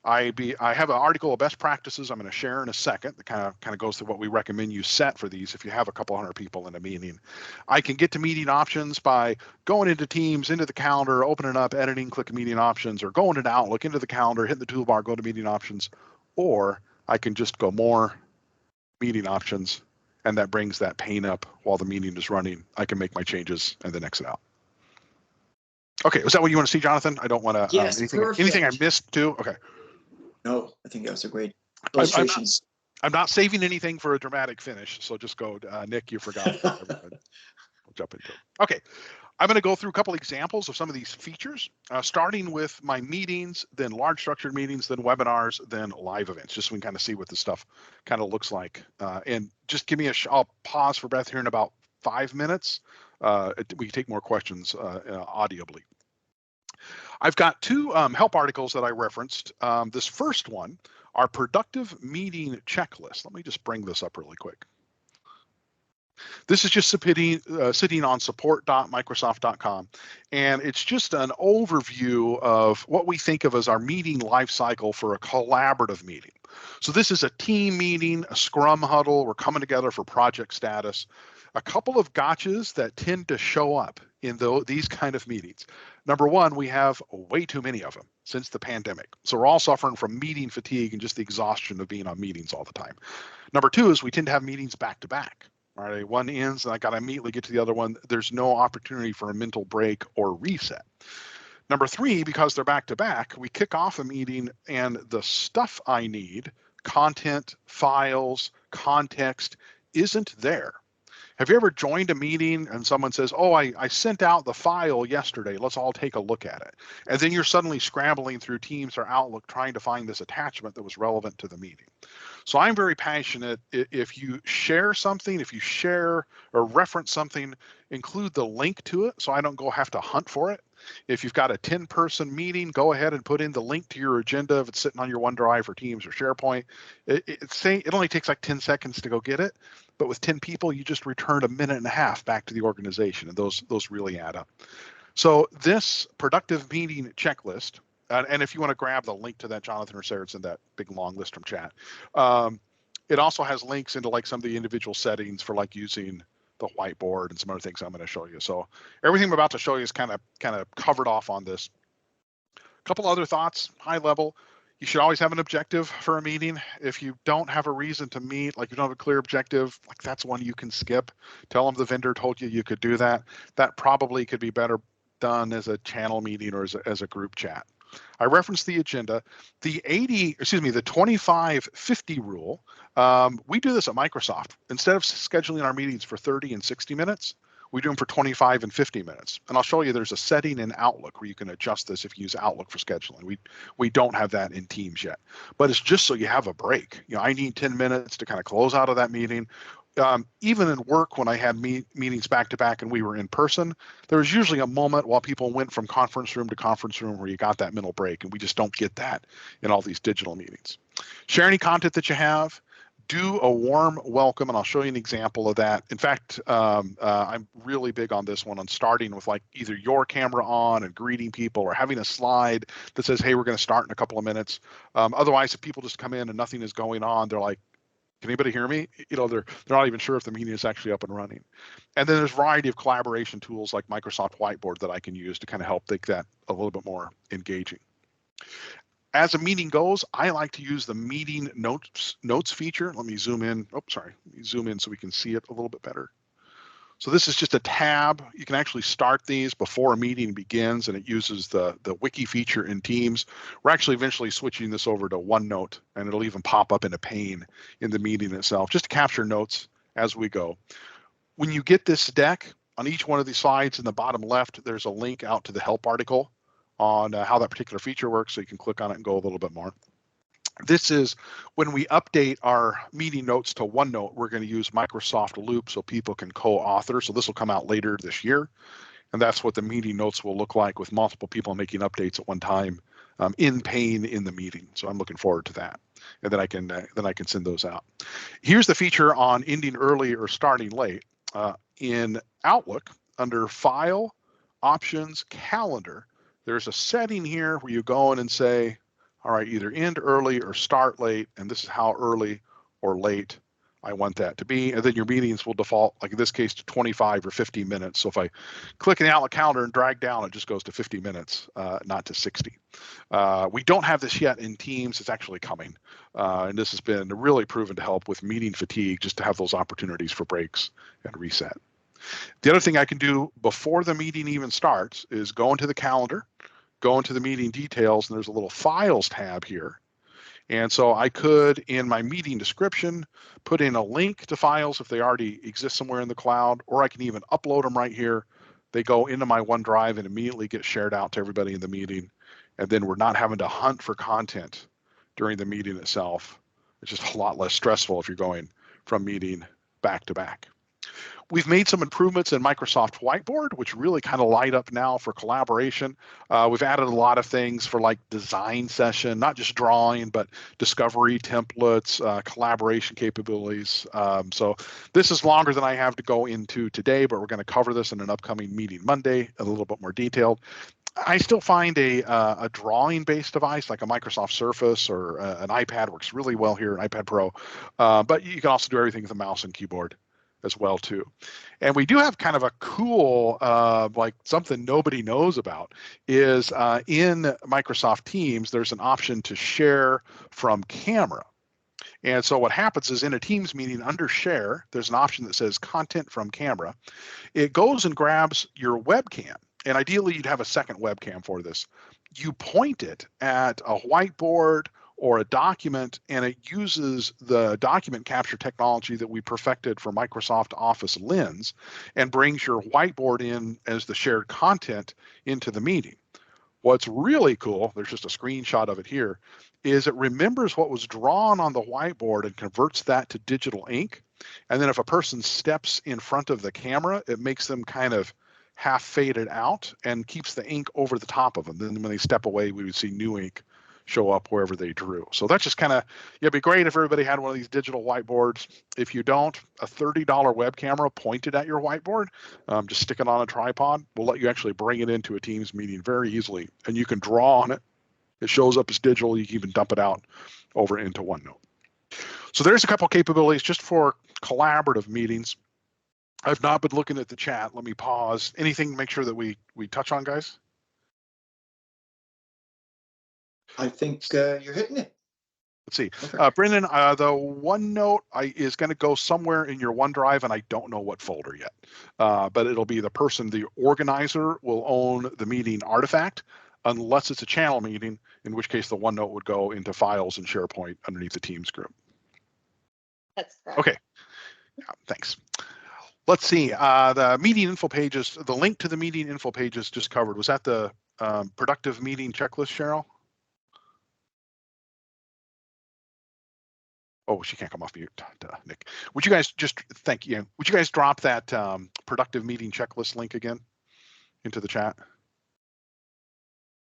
I have an article of best practices I'm going to share in a second that kind of goes through what we recommend you set for these if you have a couple hundred people in a meeting. I can get to meeting options by going into Teams, into the calendar, opening up, editing, click meeting options, or going into Outlook, into the calendar, hitting the toolbar, go to meeting options, or I can just go more meeting options, and that brings that pane up while the meeting is running. I can make my changes and then exit out. Okay, is that what you want to see, Jonathan? I don't want to, yes, anything I missed too? Okay. No, I think that was a great illustrations. I'm not saving anything for a dramatic finish, so just go, Nick, you forgot. We'll jump into it. Okay, I'm going to go through a couple examples of some of these features, starting with my meetings, then large structured meetings, then webinars, then live events, just so we can kind of see what this stuff kind of looks like. And just give me I'll pause for breath here in about 5 minutes. We can take more questions audibly. I've got 2 help articles that I referenced. This first one, our productive meeting checklist. Let me just bring this up really quick. This is just sitting on support.microsoft.com, and it's just an overview of what we think of as our meeting life cycle for a collaborative meeting. So this is a team meeting, a scrum huddle. We're coming together for project status. A couple of gotchas that tend to show up in these kind of meetings. Number 1, we have way too many of them since the pandemic. So we're all suffering from meeting fatigue and just the exhaustion of being on meetings all the time. Number 2 is we tend to have meetings back to back. All right, one ends and I got to immediately get to the other one. There's no opportunity for a mental break or reset. Number 3, because they're back to back, we kick off a meeting and the stuff I need, content, files, context, isn't there. Have you ever joined a meeting and someone says, oh, I sent out the file yesterday, let's all take a look at it. And then you're suddenly scrambling through Teams or Outlook trying to find this attachment that was relevant to the meeting. So I'm very passionate. If you share something, if you share or reference something, include the link to it so I don't go have to hunt for it. If you've got a 10-person meeting, go ahead and put in the link to your agenda if it's sitting on your OneDrive or Teams or SharePoint. It only takes like 10 seconds to go get it, but with 10 people, you just return a minute and a half back to the organization, and those really add up. So this productive meeting checklist, and if you want to grab the link to that, Jonathan or Sarah, it's in that big long list from chat. It also has links into like some of the individual settings for like using the whiteboard and some other things I'm going to show you. So everything I'm about to show you is kind of covered off on this. A couple other thoughts, high level. You should always have an objective for a meeting. If you don't have a reason to meet, like you don't have a clear objective, like that's one you can skip. Tell them the vendor told you could do that. That probably could be better done as a channel meeting or as a group chat. I referenced the agenda. The 25-50 rule, we do this at Microsoft. Instead of scheduling our meetings for 30 and 60 minutes, we do them for 25 and 50 minutes. And I'll show you there's a setting in Outlook where you can adjust this if you use Outlook for scheduling. We don't have that in Teams yet, but it's just so you have a break. You know, I need 10 minutes to kind of close out of that meeting. Even in work, when I had meetings back to back and we were in person, there was usually a moment while people went from conference room to conference room where you got that middle break, and we just don't get that in all these digital meetings. Share any content that you have. Do a warm welcome, and I'll show you an example of that. In fact, I'm really big on this one, on starting with like either your camera on and greeting people, or having a slide that says, hey, we're going to start in a couple of minutes. Otherwise, if people just come in and nothing is going on, they're like, can anybody hear me? You know, they're not even sure if the meeting is actually up and running. And then there's a variety of collaboration tools like Microsoft Whiteboard that I can use to kind of help make that a little bit more engaging. As a meeting goes, I like to use the meeting notes feature. Let me zoom in. Oh, sorry. Let me zoom in so we can see it a little bit better. So this is just a tab. You can actually start these before a meeting begins, and it uses the wiki feature in Teams. We're actually eventually switching this over to OneNote, and it'll even pop up in a pane in the meeting itself, just to capture notes as we go. When you get this deck, on each one of these slides in the bottom left, there's a link out to the help article on how that particular feature works, so you can click on it and go a little bit more. This is when we update our meeting notes to OneNote, we're going to use Microsoft Loop so people can co-author. So this will come out later this year. And that's what the meeting notes will look like, with multiple people making updates at one time in pane in the meeting. So I'm looking forward to that. And then I can send those out. Here's the feature on ending early or starting late. In Outlook, under File, Options, Calendar, there's a setting here where you go in and say, all right, either end early or start late, and this is how early or late I want that to be. And then your meetings will default, like in this case, to 25 or 50 minutes. So if I click in the Outlook calendar and drag down, it just goes to 50 minutes, not to 60. We don't have this yet in Teams. It's actually coming. And this has been really proven to help with meeting fatigue, just to have those opportunities for breaks and reset. The other thing I can do before the meeting even starts is go into the calendar, go into the meeting details, and there's a little files tab here. And so I could, in my meeting description, put in a link to files if they already exist somewhere in the cloud, or I can even upload them right here. They go into my OneDrive and immediately get shared out to everybody in the meeting. And then we're not having to hunt for content during the meeting itself. It's just a lot less stressful if you're going from meeting back to back. We've made some improvements in Microsoft Whiteboard, which really kind of light up now for collaboration. We've added a lot of things for like design session, not just drawing, but discovery templates, collaboration capabilities. So this is longer than I have to go into today, but we're going to cover this in an upcoming meeting Monday, a little bit more detailed. I still find a drawing-based device like a Microsoft Surface or an iPad works really well here, an iPad Pro, but you can also do everything with a mouse and keyboard as well too. And we do have kind of a cool, like something nobody knows about is in Microsoft Teams, there's an option to share from camera. And so what happens is in a Teams meeting under share, there's an option that says content from camera. It goes and grabs your webcam. And ideally you'd have a second webcam for this. You point it at a whiteboard or a document, and it uses the document capture technology that we perfected for Microsoft Office Lens and brings your whiteboard in as the shared content into the meeting. What's really cool, there's just a screenshot of it here, is it remembers what was drawn on the whiteboard and converts that to digital ink. And then if a person steps in front of the camera, it makes them kind of half faded out and keeps the ink over the top of them. Then when they step away, we would see new ink show up wherever they drew. So that's just kind of, it'd be great if everybody had one of these digital whiteboards. If you don't, a $30 web camera pointed at your whiteboard, just stick it on a tripod, will let you actually bring it into a Teams meeting very easily, and you can draw on it. It shows up as digital. You can even dump it out over into OneNote. So there's a couple capabilities just for collaborative meetings. I've not been looking at the chat. Let me pause. Anything to make sure that we touch on, guys? I think you're hitting it. Let's see. Brendan, the OneNote is going to go somewhere in your OneDrive, and I don't know what folder yet. But it'll be the organizer will own the meeting artifact, unless it's a channel meeting, in which case the OneNote would go into files and SharePoint underneath the Teams group. That's correct. Okay. Yeah, thanks. Let's see. The meeting info pages, the link to the meeting info pages just covered. Was that the productive meeting checklist, Cheryl? Oh, she can't come off mute, Nick. Would you guys thank you. Would you guys drop that productive meeting checklist link again into the chat?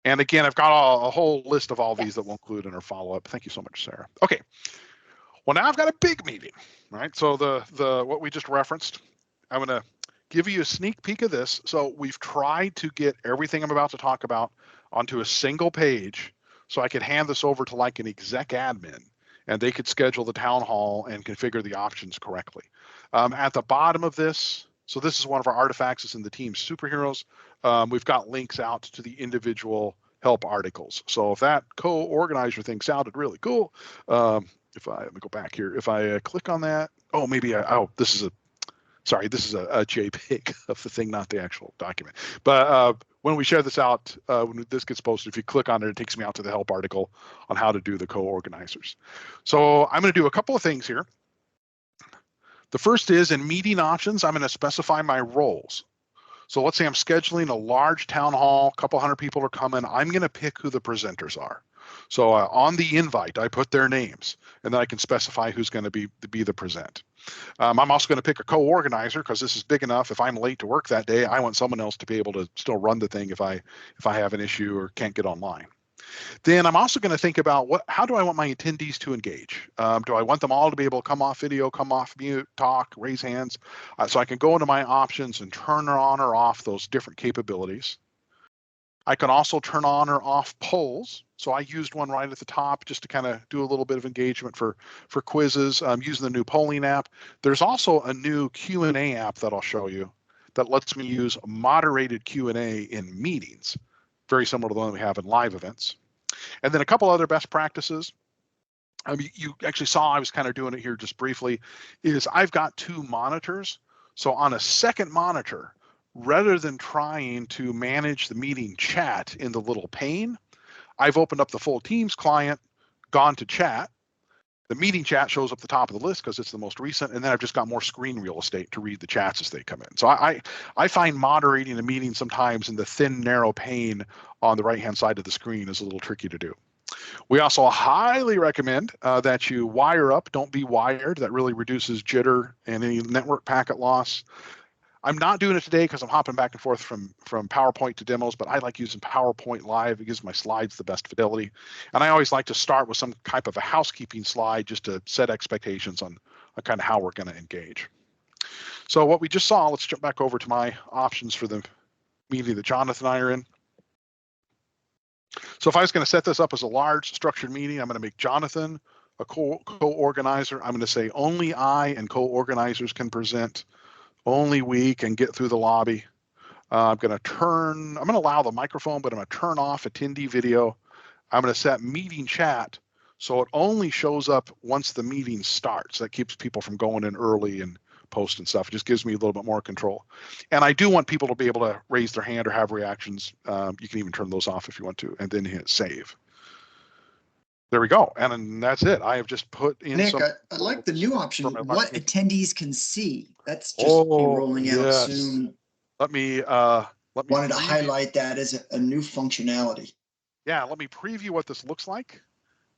And again, I've got a whole list of all these that we'll include in our follow-up. Thank you so much, Sarah. Okay. Well, now I've got a big meeting, right? So the what we just referenced, I'm going to give you a sneak peek of this. So we've tried to get everything I'm about to talk about onto a single page so I could hand this over to like an exec admin, and they could schedule the town hall and configure the options correctly. At the bottom of this, so this is one of our artifacts. It's in the Teams superheroes. We've got links out to the individual help articles. So if that co-organizer thing sounded really cool, let me go back here. If I click on that, this is a JPEG of the thing, not the actual document. But when we share this out, when this gets posted, if you click on it, it takes me out to the help article on how to do the co-organizers. So I'm going to do a couple of things here. The first is in meeting options, I'm going to specify my roles. So let's say I'm scheduling a large town hall, a couple hundred people are coming. I'm going to pick who the presenters are. So on the invite, I put their names, and then I can specify who's going to be the present. I'm also going to pick a co-organizer because this is big enough. If I'm late to work that day, I want someone else to be able to still run the thing if I have an issue or can't get online. Then I'm also going to think about how do I want my attendees to engage? Do I want them all to be able to come off video, come off mute, talk, raise hands? So I can go into my options and turn on or off those different capabilities. I can also turn on or off polls. So I used one right at the top just to kind of do a little bit of engagement for quizzes using the new polling app. There's also a new Q&A app that I'll show you that lets me use moderated Q&A in meetings, very similar to the one we have in live events. And then a couple other best practices. You actually saw I was kind of doing it here just briefly, is I've got two monitors. So on a second monitor, rather than trying to manage the meeting chat in the little pane, I've opened up the full Teams client, gone to chat. The meeting chat shows up the top of the list because it's the most recent, and then I've just got more screen real estate to read the chats as they come in. So I find moderating a meeting sometimes in the thin, narrow pane on the right-hand side of the screen is a little tricky to do. We also highly recommend that you wire up, don't be wired. That really reduces jitter and any network packet loss. I'm not doing it today because I'm hopping back and forth from PowerPoint to demos, but I like using PowerPoint Live. It gives my slides the best fidelity. And I always like to start with some type of a housekeeping slide just to set expectations on kind of how we're going to engage. So what we just saw, let's jump back over to my options for the meeting that Jonathan and I are in. So if I was going to set this up as a large structured meeting, I'm going to make Jonathan a co-organizer. I'm going to say only I and co-organizers can present. Only we can get through the lobby. I'm going to allow the microphone, but I'm going to turn off attendee video. I'm going to set meeting chat so it only shows up once the meeting starts. That keeps people from going in early and post and stuff. It just gives me a little bit more control. And I do want people to be able to raise their hand or have reactions. You can even turn those off if you want to, and then hit save. There we go. And then that's it. I have just put in Nick, some. I like the new option, from my what live- attendees can see. That's just be rolling out yes. soon. Let me Wanted to preview. highlight that as a new functionality. Yeah, let me preview what this looks like,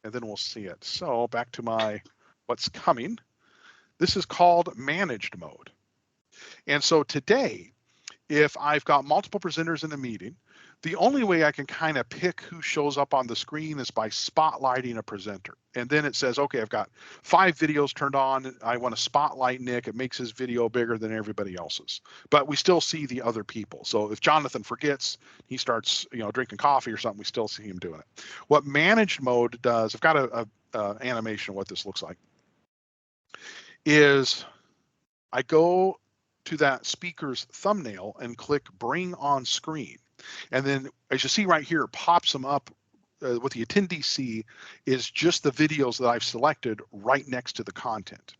and then we'll see it. So back to my what's coming. This is called managed mode. And so today, if I've got multiple presenters in a meeting, the only way I can kind of pick who shows up on the screen is by spotlighting a presenter. And then it says, okay, I've got 5 videos turned on. I want to spotlight Nick. It makes his video bigger than everybody else's, but we still see the other people. So if Jonathan forgets, he starts, drinking coffee or something, we still see him doing it. What managed mode does, I've got a animation of what this looks like, is I go to that speaker's thumbnail and click bring on screen. And then as you see right here, it pops them up. What the attendees see is just the videos that I've selected right next to the content.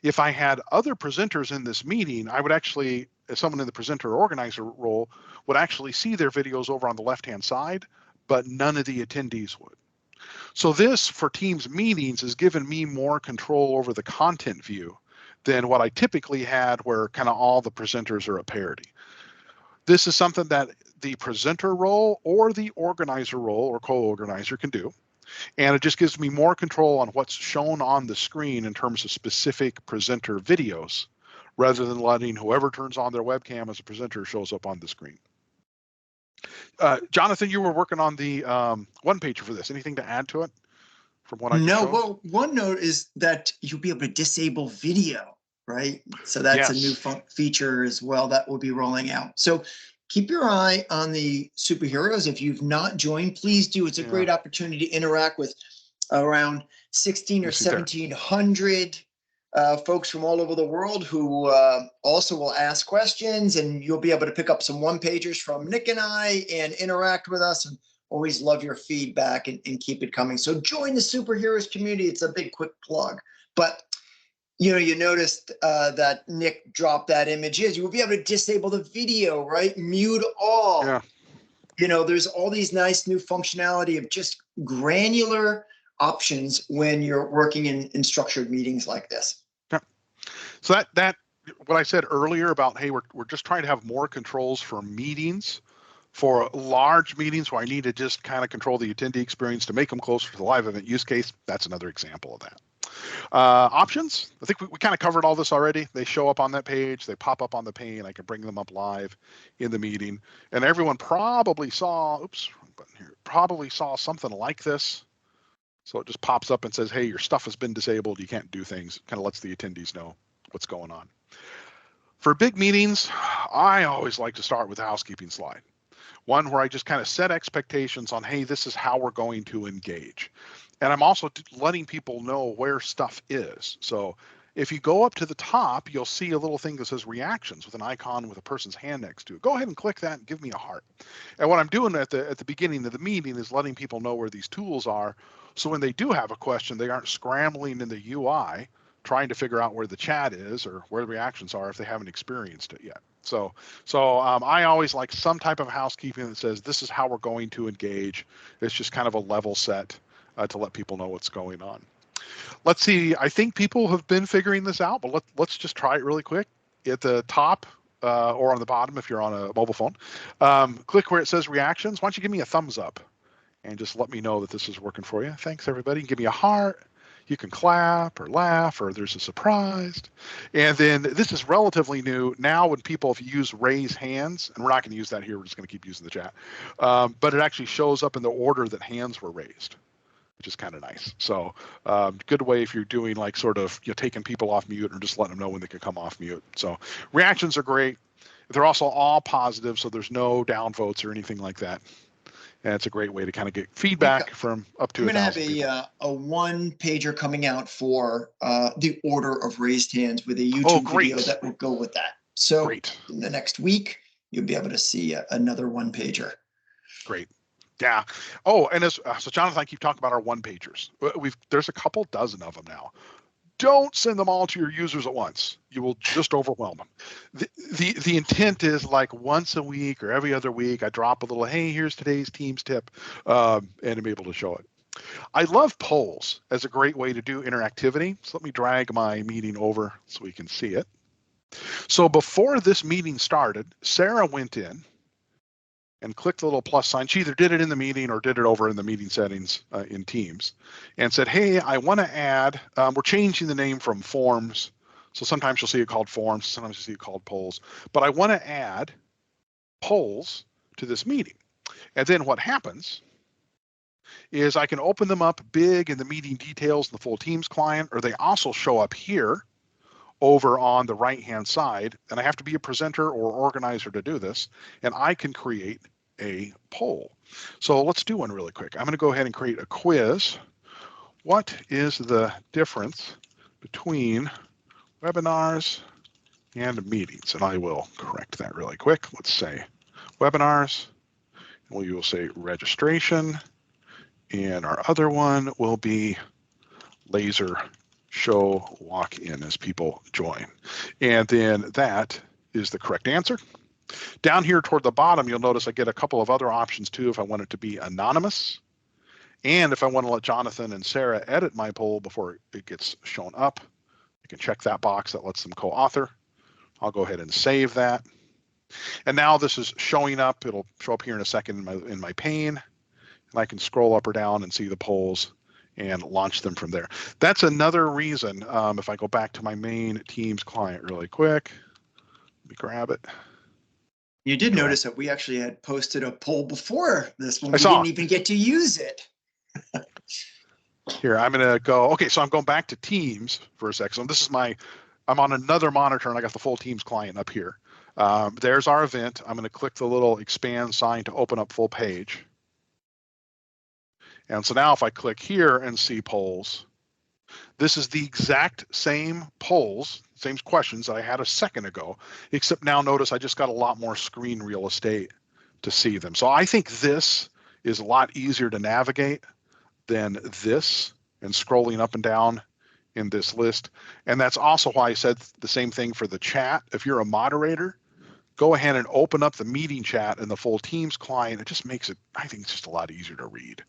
If I had other presenters in this meeting, I would actually, as someone in the presenter or organizer role, would actually see their videos over on the left-hand side, but none of the attendees would. So this, for Teams meetings, has given me more control over the content view than what I typically had, where kind of all the presenters are at parity. This is something that the presenter role or the organizer role or co-organizer can do. And it just gives me more control on what's shown on the screen in terms of specific presenter videos, rather than letting whoever turns on their webcam as a presenter shows up on the screen. Jonathan, you were working on the one pager for this. Anything to add to it from what I just showed? Well, one note is that you'll be able to disable video, right? So that's a new feature as well that will be rolling out. So keep your eye on the superheroes. If you've not joined, please do. It's a great opportunity to interact with around 16 or 1700 folks from all over the world who also will ask questions, and you'll be able to pick up some one-pagers from Nick and I and interact with us. And always love your feedback and keep it coming. So join the superheroes community. It's a big quick plug. But you noticed that Nick dropped that image. You will be able to disable the video, right? Mute all. Yeah. There's all these nice new functionality of just granular options when you're working in structured meetings like this. Yeah. So that what I said earlier about, hey, we're just trying to have more controls for meetings, for large meetings where I need to just kind of control the attendee experience to make them closer to the live event use case. That's another example of that. Options, I think we kind of covered all this already. They show up on that page, they pop up on the pane, I can bring them up live in the meeting. And everyone probably saw, probably saw something like this. So it just pops up and says, hey, your stuff has been disabled, you can't do things. Kind of lets the attendees know what's going on. For big meetings, I always like to start with the housekeeping slide. One where I just kind of set expectations on, hey, this is how we're going to engage. And I'm also letting people know where stuff is. So if you go up to the top, you'll see a little thing that says reactions with an icon with a person's hand next to it. Go ahead and click that and give me a heart. And what I'm doing at the beginning of the meeting is letting people know where these tools are. So when they do have a question, they aren't scrambling in the UI trying to figure out where the chat is or where the reactions are if they haven't experienced it yet. So I always like some type of housekeeping that says this is how we're going to engage. It's just kind of a level set to let people know what's going on. Let's see. I think people have been figuring this out, but let's just try it really quick. At the top or on the bottom if you're on a mobile phone, click where it says reactions. Why don't you give me a thumbs up and just let me know that this is working for you. Thanks, everybody. Give me a heart. You can clap or laugh or there's a surprise. And then this is relatively new. Now when people use raise hands, and we're not going to use that here, we're just going to keep using the chat, but it actually shows up in the order that hands were raised, which is kind of nice. So good way if you're doing like sort of taking people off mute or just letting them know when they can come off mute. So reactions are great. They're also all positive, so there's no downvotes or anything like that. And it's a great way to kind of get feedback from up to 1,000 people. We're going to have a one pager coming out for the order of raised hands with a YouTube video that will go with that. So in the next week, you'll be able to see another one pager. Great. Yeah. Oh, and so Jonathan, I keep talking about our one pagers. There's a couple dozen of them now. Don't send them all to your users at once. You will just overwhelm them. The intent is like once a week or every other week, I drop a little, hey, here's today's Teams tip, and I'm able to show it. I love polls as a great way to do interactivity. So let me drag my meeting over so we can see it. So before this meeting started, Sarah went in and clicked the little plus sign. She either did it in the meeting or did it over in the meeting settings in Teams and said, hey, I want to add, we're changing the name from forms. So sometimes you'll see it called forms, sometimes you see it called polls, but I want to add polls to this meeting. And then what happens is I can open them up big in the meeting details in the full Teams client, or they also show up here over on the right-hand side, and I have to be a presenter or organizer to do this, and I can create a poll. So let's do one really quick. I'm going to go ahead and create a quiz. What is the difference between webinars and meetings? And I will correct that really quick. Let's say webinars, and we will say registration, and our other one will be laser show walk-in as people join. And then that is the correct answer. Down here toward the bottom, you'll notice I get a couple of other options too if I want it to be anonymous. And if I want to let Jonathan and Sarah edit my poll before it gets shown up, I can check that box that lets them co-author. I'll go ahead and save that. And now this is showing up. It'll show up here in a second in my pane. And I can scroll up or down and see the polls and launch them from there. That's another reason, if I go back to my main Teams client really quick, let me grab it. You did notice that we actually had posted a poll before this one. I saw. Didn't even get to use it. Here, I'm going to go. Okay, so I'm going back to Teams for a second. So this is I'm on another monitor and I got the full Teams client up here. There's our event. I'm going to click the little expand sign to open up full page. And so now if I click here and see polls, this is the exact same polls, same questions that I had a second ago, except now notice I just got a lot more screen real estate to see them. So I think this is a lot easier to navigate than this and scrolling up and down in this list. And that's also why I said the same thing for the chat. If you're a moderator, go ahead and open up the meeting chat in the full Teams client. It just makes it, I think it's just a lot easier to read.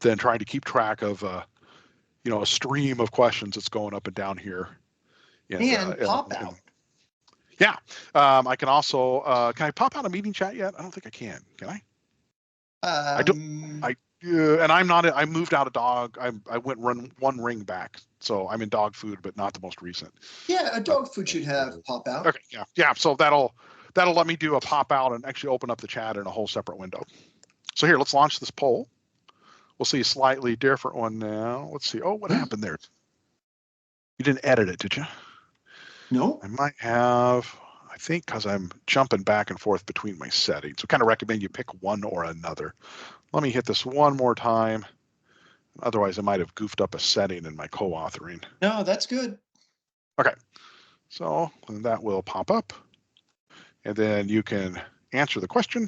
Than trying to keep track of, a stream of questions that's going up and down here. And pop out. Yeah, I can also. Can I pop out a meeting chat yet? I don't think I can. Can I? I don't. And I'm not. I moved out of dog. I went one ring back, so I'm in dog food, but not the most recent. Yeah, a dog food should have pop out. Okay. Yeah. So that'll let me do a pop out and actually open up the chat in a whole separate window. So here, let's launch this poll. We'll see a slightly different one now. Let's see. Oh, what happened there? You didn't edit it, did you? No. I might have, I think because I'm jumping back and forth between my settings. So kind of recommend you pick one or another. Let me hit this one more time. Otherwise, I might have goofed up a setting in my co-authoring. No, that's good. Okay. So that will pop up. And then you can answer the question.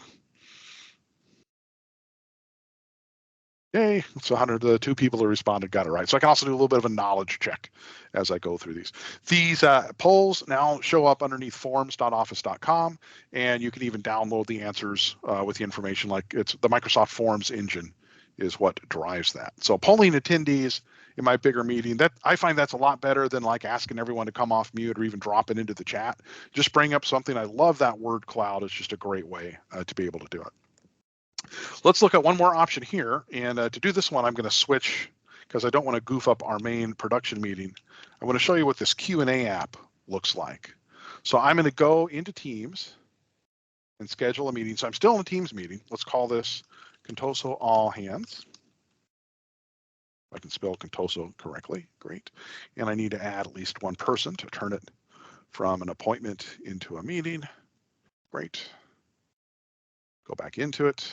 Yay, so 100, the 2 people who responded got it right. So I can also do a little bit of a knowledge check as I go through these. These polls now show up underneath forms.office.com, and you can even download the answers with the information, like it's the Microsoft Forms engine is what drives that. So polling attendees in my bigger meeting, that I find that's a lot better than like asking everyone to come off mute or even drop it into the chat. Just bring up something. I love that word cloud. It's just a great way to be able to do it. Let's look at one more option here. And to do this one, I'm going to switch because I don't want to goof up our main production meeting. I want to show you what this Q&A app looks like. So I'm going to go into Teams and schedule a meeting. So I'm still in a Teams meeting. Let's call this Contoso All Hands. I can spell Contoso correctly. Great. And I need to add at least one person to turn it from an appointment into a meeting. Great. Go back into it.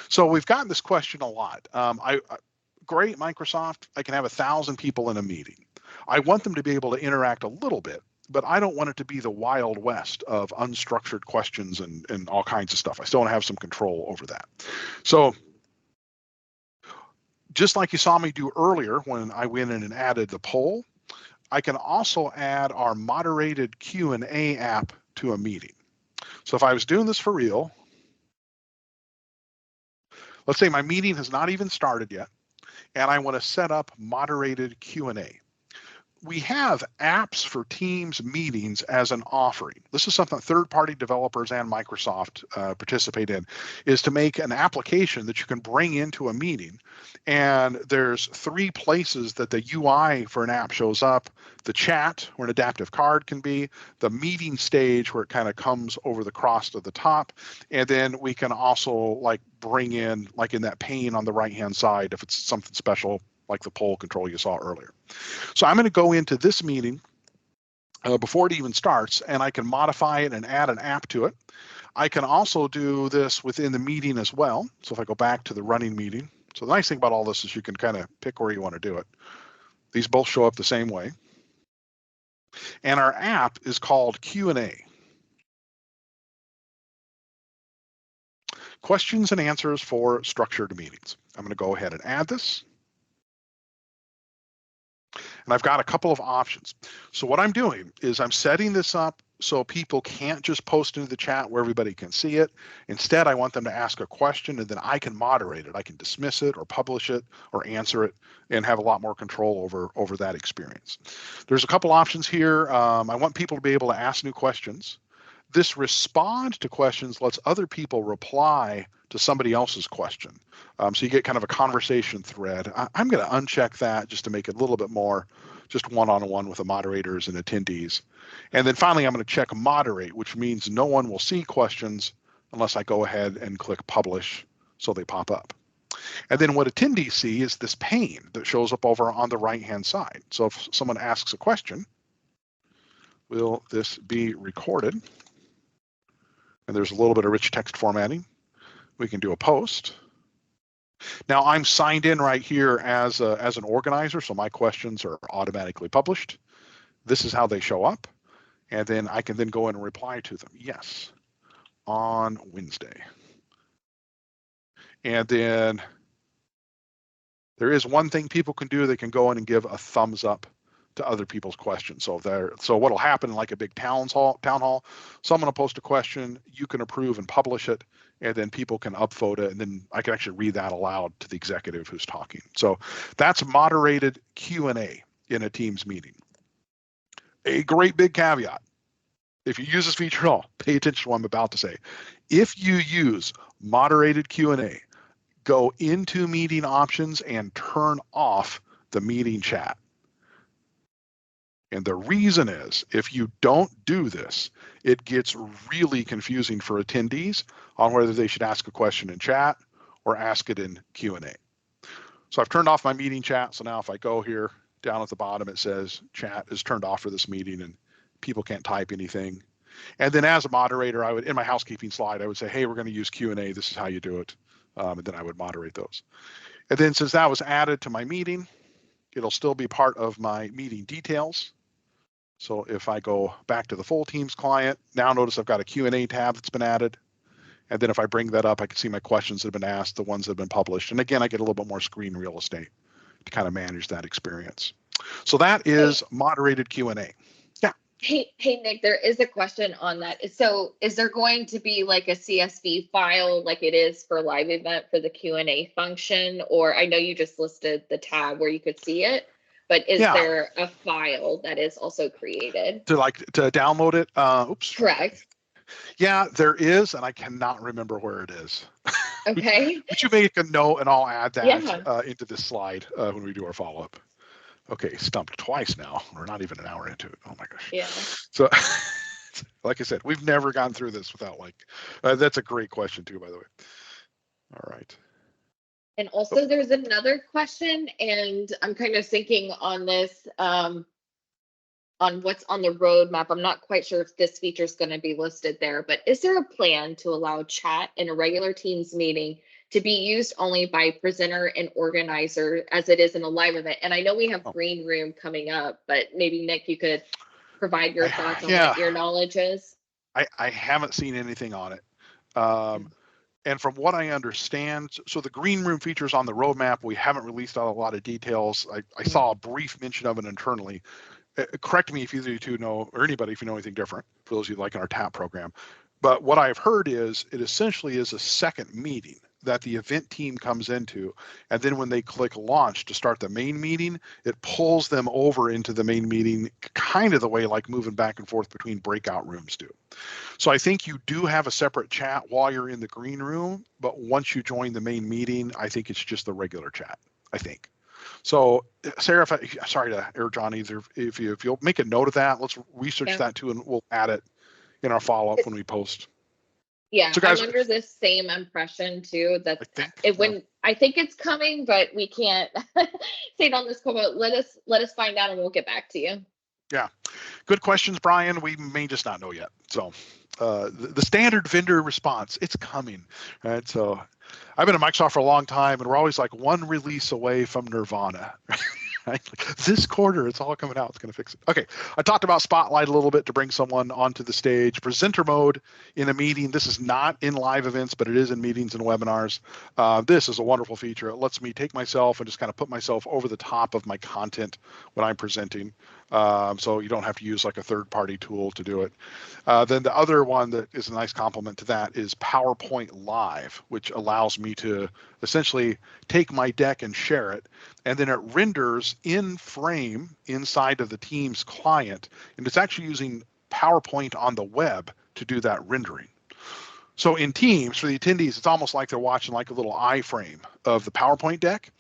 So we've gotten this question a lot. Great, Microsoft, I can have 1,000 people in a meeting. I want them to be able to interact a little bit, but I don't want it to be the Wild West of unstructured questions and all kinds of stuff. I still want to have some control over that. So just like you saw me do earlier when I went in and added the poll, I can also add our moderated Q&A app to a meeting. So if I was doing this for real, let's say my meeting has not even started yet, and I want to set up moderated Q&A. We have apps for Teams meetings as an offering. This is something third-party developers and Microsoft participate in, is to make an application that you can bring into a meeting. And there's 3 places that the UI for an app shows up: the chat, where an adaptive card can be, the meeting stage, where it kind of comes over the cross of the top, and then we can also like bring in, like in that pane on the right-hand side, if it's something special, like the poll control you saw earlier. So I'm going to go into this meeting before it even starts, and I can modify it and add an app to it. I can also do this within the meeting as well. So if I go back to the running meeting, so the nice thing about all this is you can kind of pick where you want to do it. These both show up the same way. And our app is called Q&A. Questions and answers for structured meetings. I'm going to go ahead and add this. And I've got a couple of options. So what I'm doing is I'm setting this up so people can't just post into the chat where everybody can see it. Instead, I want them to ask a question, and then I can moderate it. I can dismiss it or publish it or answer it and have a lot more control over that experience. There's a couple options here. I want people to be able to ask new questions. This respond to questions lets other people reply to somebody else's question. So you get kind of a conversation thread. I'm going to uncheck that just to make it a little bit more just one-on-one with the moderators and attendees. And then finally, I'm going to check moderate, which means no one will see questions unless I go ahead and click publish so they pop up. And then what attendees see is this pane that shows up over on the right-hand side. So if someone asks a question, will this be recorded? And there's a little bit of rich text formatting. We can do a post. Now I'm signed in right here as an organizer, so my questions are automatically published. This is how they show up. And then I can then go in and reply to them. Yes, on Wednesday. And then there is one thing people can do. They can go in and give a thumbs up to other people's questions. So what'll happen, like a big town hall, someone will post a question, you can approve and publish it, and then people can upvote it, and then I can actually read that aloud to the executive who's talking. So that's moderated Q&A in a Teams meeting. A great big caveat: if you use this feature at all, pay attention to what I'm about to say. If you use moderated Q&A, go into meeting options and turn off the meeting chat. And the reason is, if you don't do this, it gets really confusing for attendees on whether they should ask a question in chat or ask it in Q&A. So I've turned off my meeting chat. So now if I go here, down at the bottom, it says chat is turned off for this meeting and people can't type anything. And then as a moderator, I would, in my housekeeping slide, I would say, hey, we're going to use Q&A. This is how you do it. And then I would moderate those. And then since that was added to my meeting, it'll still be part of my meeting details. So if I go back to the full Teams client, now notice I've got a Q&A tab that's been added. And then if I bring that up, I can see my questions that have been asked, the ones that have been published. And again, I get a little bit more screen real estate to kind of manage that experience. So that is moderated Q&A. Yeah. Hey, Nick, there is a question on that. So is there going to be like a CSV file like it is for live event for the Q&A function? Or I know you just listed the tab where you could see it, but is there a file that is also created? To download it? Oops. Correct. Yeah, there is, and I cannot remember where it is. Okay. Would you make a note, and I'll add that into this slide when we do our follow-up. Okay, stumped twice now. We're not even an hour into it. Oh my gosh. Yeah. So, like I said, we've never gone through this without that's a great question too, by the way. All right. And also there's another question, and I'm kind of thinking on this, on what's on the roadmap. I'm not quite sure if this feature is going to be listed there, but is there a plan to allow chat in a regular Teams meeting to be used only by presenter and organizer as it is in a live event? And I know we have green room coming up, but maybe Nick, you could provide your thoughts on what your knowledge is. I haven't seen anything on it. And from what I understand, so the green room features on the roadmap, we haven't released a lot of details. I saw a brief mention of it internally. Correct me if either of you two know, or anybody if you know anything different, for those of you like in our TAP program. But what I've heard is it essentially is a second meeting. that the event team comes into. And then when they click launch to start the main meeting, it pulls them over into the main meeting, kind of the way like moving back and forth between breakout rooms do. So I think you do have a separate chat while you're in the green room, but once you join the main meeting, I think it's just the regular chat, I think. So Sarah, sorry to air John either, if you'll make a note of that, let's research that too, and we'll add it in our follow-up when we post. Yeah, so guys, I'm under this same impression too, that I think it's coming, but we can't say it on this call. But let us find out, and we'll get back to you. Yeah, good questions, Brian. We may just not know yet. So the standard vendor response, it's coming, right? So I've been at Microsoft for a long time, and we're always like one release away from Nirvana. Right? Like, this quarter, it's all coming out. It's going to fix it. Okay, I talked about Spotlight a little bit to bring someone onto the stage. Presenter mode in a meeting. This is not in live events, but it is in meetings and webinars. This is a wonderful feature. It lets me take myself and just kind of put myself over the top of my content when I'm presenting. So you don't have to use like a third-party tool to do it. Then the other one that is a nice complement to that is PowerPoint Live, which allows me to essentially take my deck and share it, and then it renders in frame inside of the Teams client, and it's actually using PowerPoint on the web to do that rendering. So in Teams, for the attendees, it's almost like they're watching like a little iframe of the PowerPoint deck.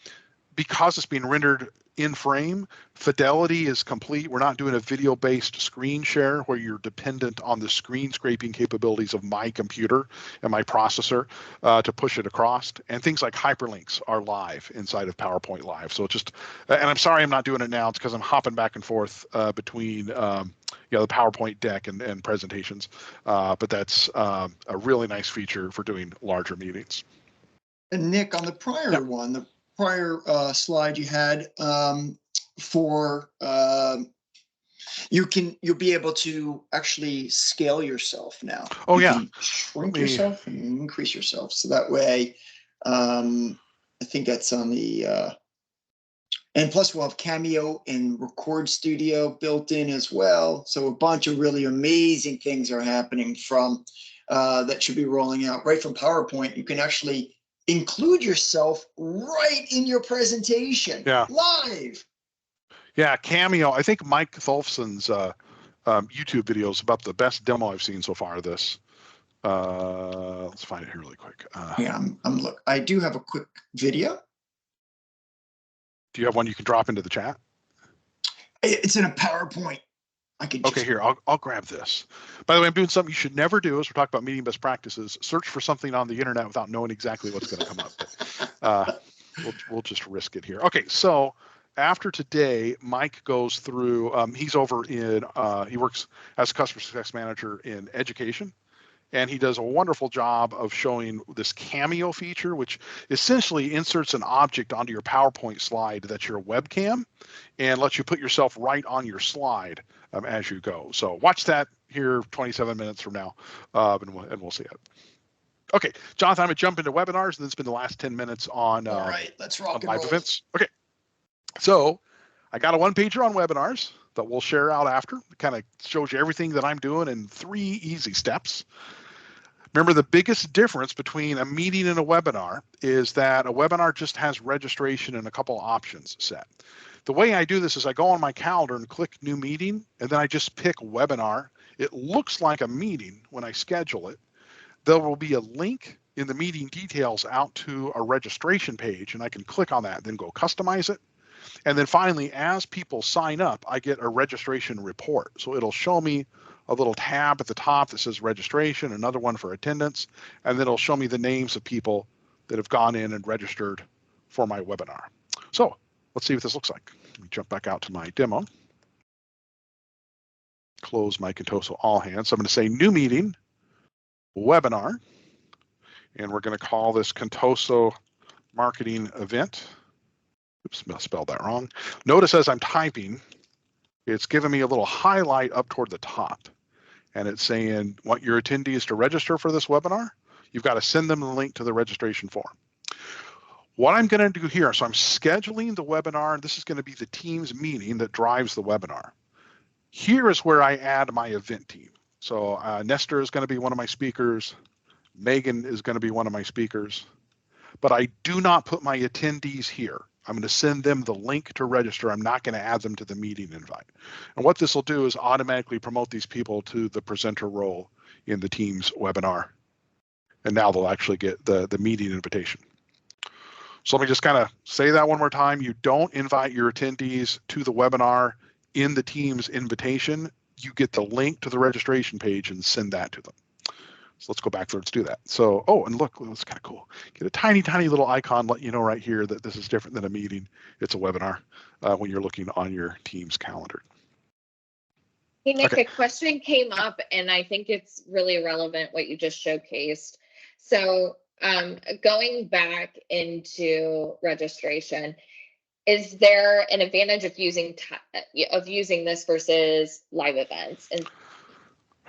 Because it's being rendered in frame, fidelity is complete. We're not doing a video-based screen share where you're dependent on the screen scraping capabilities of my computer and my processor to push it across. And things like hyperlinks are live inside of PowerPoint Live. So just, and I'm sorry I'm not doing it now. It's because I'm hopping back and forth between the PowerPoint deck and presentations. But that's a really nice feature for doing larger meetings. And Nick, on the prior one, the prior slide you had you'll be able to actually scale yourself now. Oh, you yeah. can shrink yourself and increase yourself. So that way, I think that's on the and plus we'll have Cameo and Record Studio built in as well. So a bunch of really amazing things are happening from that should be rolling out right from PowerPoint. You can actually include yourself right in your presentation, live. Yeah, Cameo. I think Mike Thulfson's YouTube video is about the best demo I've seen so far of this. Let's find it here really quick. Look, I do have a quick video. Do you have one you can drop into the chat? It's in a PowerPoint. Okay, here, I'll grab this. By the way, I'm doing something you should never do as we're talking about meeting best practices. Search for something on the internet without knowing exactly what's going to come up. We'll just risk it here. Okay, so after today, Mike goes through, he's over in, he works as a customer success manager in education. And he does a wonderful job of showing this Cameo feature, which essentially inserts an object onto your PowerPoint slide that's your webcam and lets you put yourself right on your slide as you go. So watch that here 27 minutes from now, and we'll see it. Okay, Jonathan, I'm going to jump into webinars and then spend the last 10 minutes on, all right, let's rock and live roll. events. Okay, so I got a one-pager on webinars that we'll share out after. It kind of shows you everything that I'm doing in 3 easy steps. Remember, the biggest difference between a meeting and a webinar is that a webinar just has registration and a couple options set. The way I do this is I go on my calendar and click new meeting, and then I just pick webinar. It looks like a meeting when I schedule it. There will be a link in the meeting details out to a registration page, and I can click on that, then go customize it. And then finally, as people sign up, I get a registration report. So it'll show me a little tab at the top that says registration, another one for attendance, and then it'll show me the names of people that have gone in and registered for my webinar. So let's see what this looks like. Let me jump back out to my demo. Close my Contoso All Hands. So I'm going to say new meeting, webinar, and we're going to call this Contoso Marketing Event. Oops, I spelled that wrong. Notice as I'm typing, it's giving me a little highlight up toward the top. And it's saying, want your attendees to register for this webinar? You've got to send them the link to the registration form. What I'm going to do here, so I'm scheduling the webinar, and this is going to be the Teams meeting that drives the webinar. Here is where I add my event team. So Nestor is going to be one of my speakers. Megan is going to be one of my speakers. but I do not put my attendees here. I'm going to send them the link to register. I'm not going to add them to the meeting invite. And what this will do is automatically promote these people to the presenter role in the Teams webinar. And now they'll actually get the meeting invitation. So let me just kind of say that one more time. You don't invite your attendees to the webinar in the Teams invitation. You get the link to the registration page and send that to them. So let's go back. Let's do that. So, oh, and look, that's kind of cool. Get a tiny, tiny little icon, let you know right here that this is different than a meeting. It's a webinar when you're looking on your Teams calendar. Hey, Nick, a question came up, and I think it's really relevant what you just showcased. So going back into registration, is there an advantage of using this versus live events? And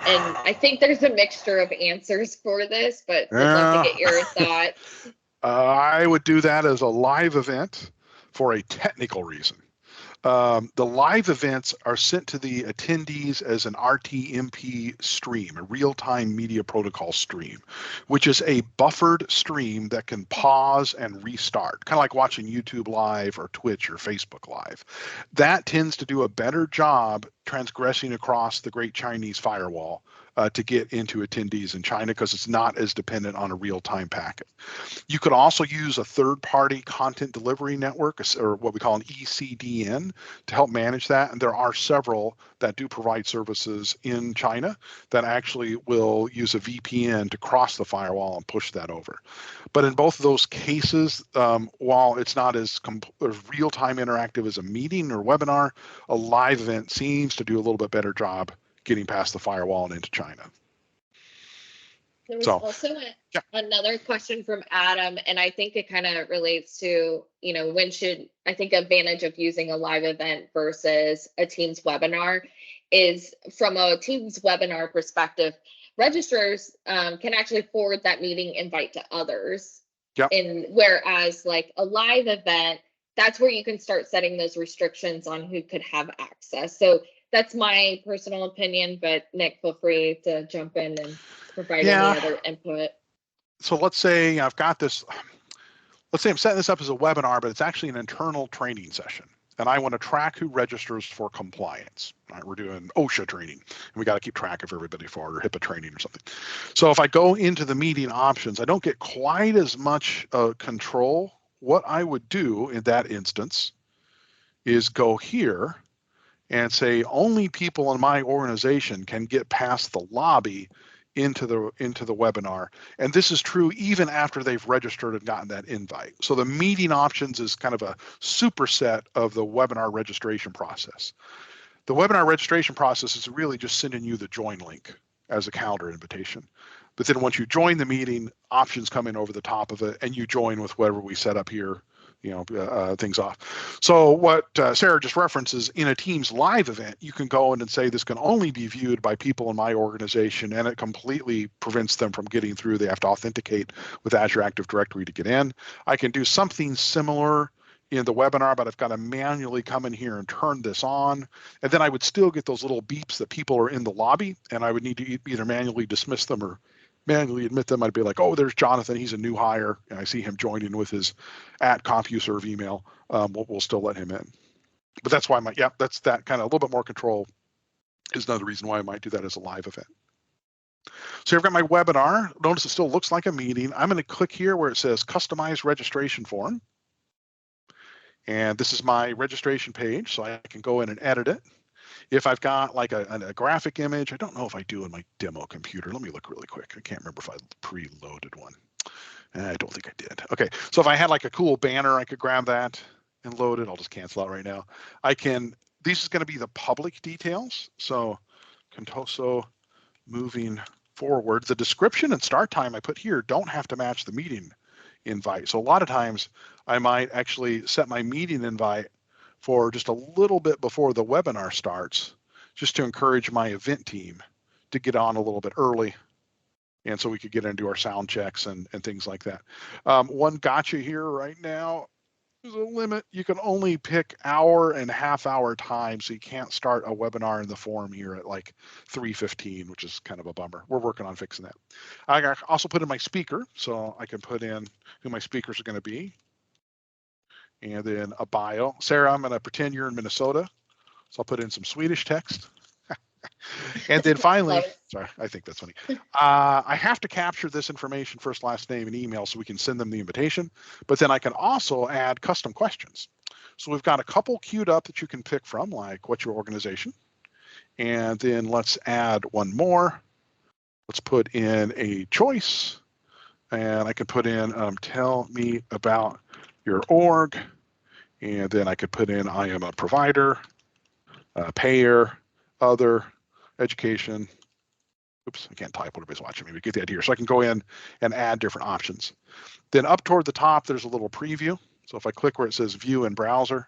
I think there's a mixture of answers for this, but would love to get your thoughts. I would do that as a live event for a technical reason. The live events are sent to the attendees as an RTMP stream, a real-time media protocol stream, which is a buffered stream that can pause and restart, kind of like watching YouTube Live or Twitch or Facebook Live. That tends to do a better job transgressing across the Great Chinese Firewall to get into attendees in China because it's not as dependent on a real-time packet. You could also use a third-party content delivery network, or what we call an ECDN, to help manage that. And there are several that do provide services in China that actually will use a VPN to cross the firewall and push that over. But in both of those cases, while it's not as real-time interactive as a meeting or webinar, a live event seems to do a little bit better job getting past the firewall and into China. There was also another question from Adam, and I think it kind of relates to, when should I think advantage of using a live event versus a Teams webinar is from a Teams webinar perspective, registrars can actually forward that meeting invite to others. Yep. And whereas like a live event, that's where you can start setting those restrictions on who could have access. So that's my personal opinion, but Nick, feel free to jump in and provide any other input. So let's say I've got this, let's say I'm setting this up as a webinar, but it's actually an internal training session. And I want to track who registers for compliance. Right, we're doing OSHA training, and we got to keep track of everybody for HIPAA training or something. So if I go into the meeting options, I don't get quite as much control. What I would do in that instance is go here and say only people in my organization can get past the lobby into the webinar. And this is true even after they've registered and gotten that invite. So the meeting options is kind of a superset of the webinar registration process. The webinar registration process is really just sending you the join link as a calendar invitation. But then once you join the meeting, options come in over the top of it, and you join with whatever we set up here, things off. So what Sarah just references, in a Teams live event, you can go in and say this can only be viewed by people in my organization, and it completely prevents them from getting through. They have to authenticate with Azure Active Directory to get in. I can do something similar in the webinar, but I've got to manually come in here and turn this on. And then I would still get those little beeps that people are in the lobby, and I would need to either manually dismiss them or manually admit them. I'd be like, oh, there's Jonathan, he's a new hire, and I see him joining with his @CompuServe email. We'll still let him in. But that's why that's that kind of a little bit more control is another reason why I might do that as a live event. So I've got my webinar. Notice it still looks like a meeting. I'm going to click here where it says customize registration form. And this is my registration page, so I can go in and edit it. If I've got like a graphic image, I don't know if I do in my demo computer. Let me look really quick. I can't remember if I preloaded one. I don't think I did. Okay, so if I had like a cool banner, I could grab that and load it. I'll just cancel out right now. This is going to be the public details. So Contoso moving forward. The description and start time I put here don't have to match the meeting invite. So a lot of times I might actually set my meeting invite for just a little bit before the webinar starts, just to encourage my event team to get on a little bit early. And so we could get into our sound checks and things like that. One gotcha here right now. There's a limit. You can only pick hour and half-hour time, so you can't start a webinar in the forum here at like 3:15, which is kind of a bummer. We're working on fixing that. I also put in my speaker, so I can put in who my speakers are going to be. And then a bio. Sarah, I'm going to pretend you're in Minnesota, so I'll put in some Swedish text. And then finally, sorry, I think that's funny. I have to capture this information, first, last name, and email, so we can send them the invitation. But then I can also add custom questions. So we've got a couple queued up that you can pick from, like what's your organization? And then let's add one more. Let's put in a choice. And I can put in, tell me about your org. And then I could put in, I am a provider, payer, other, education. Oops, I can't type, everybody's watching me, but get the idea. So I can go in and add different options. Then up toward the top, there's a little preview. So if I click where it says view in browser,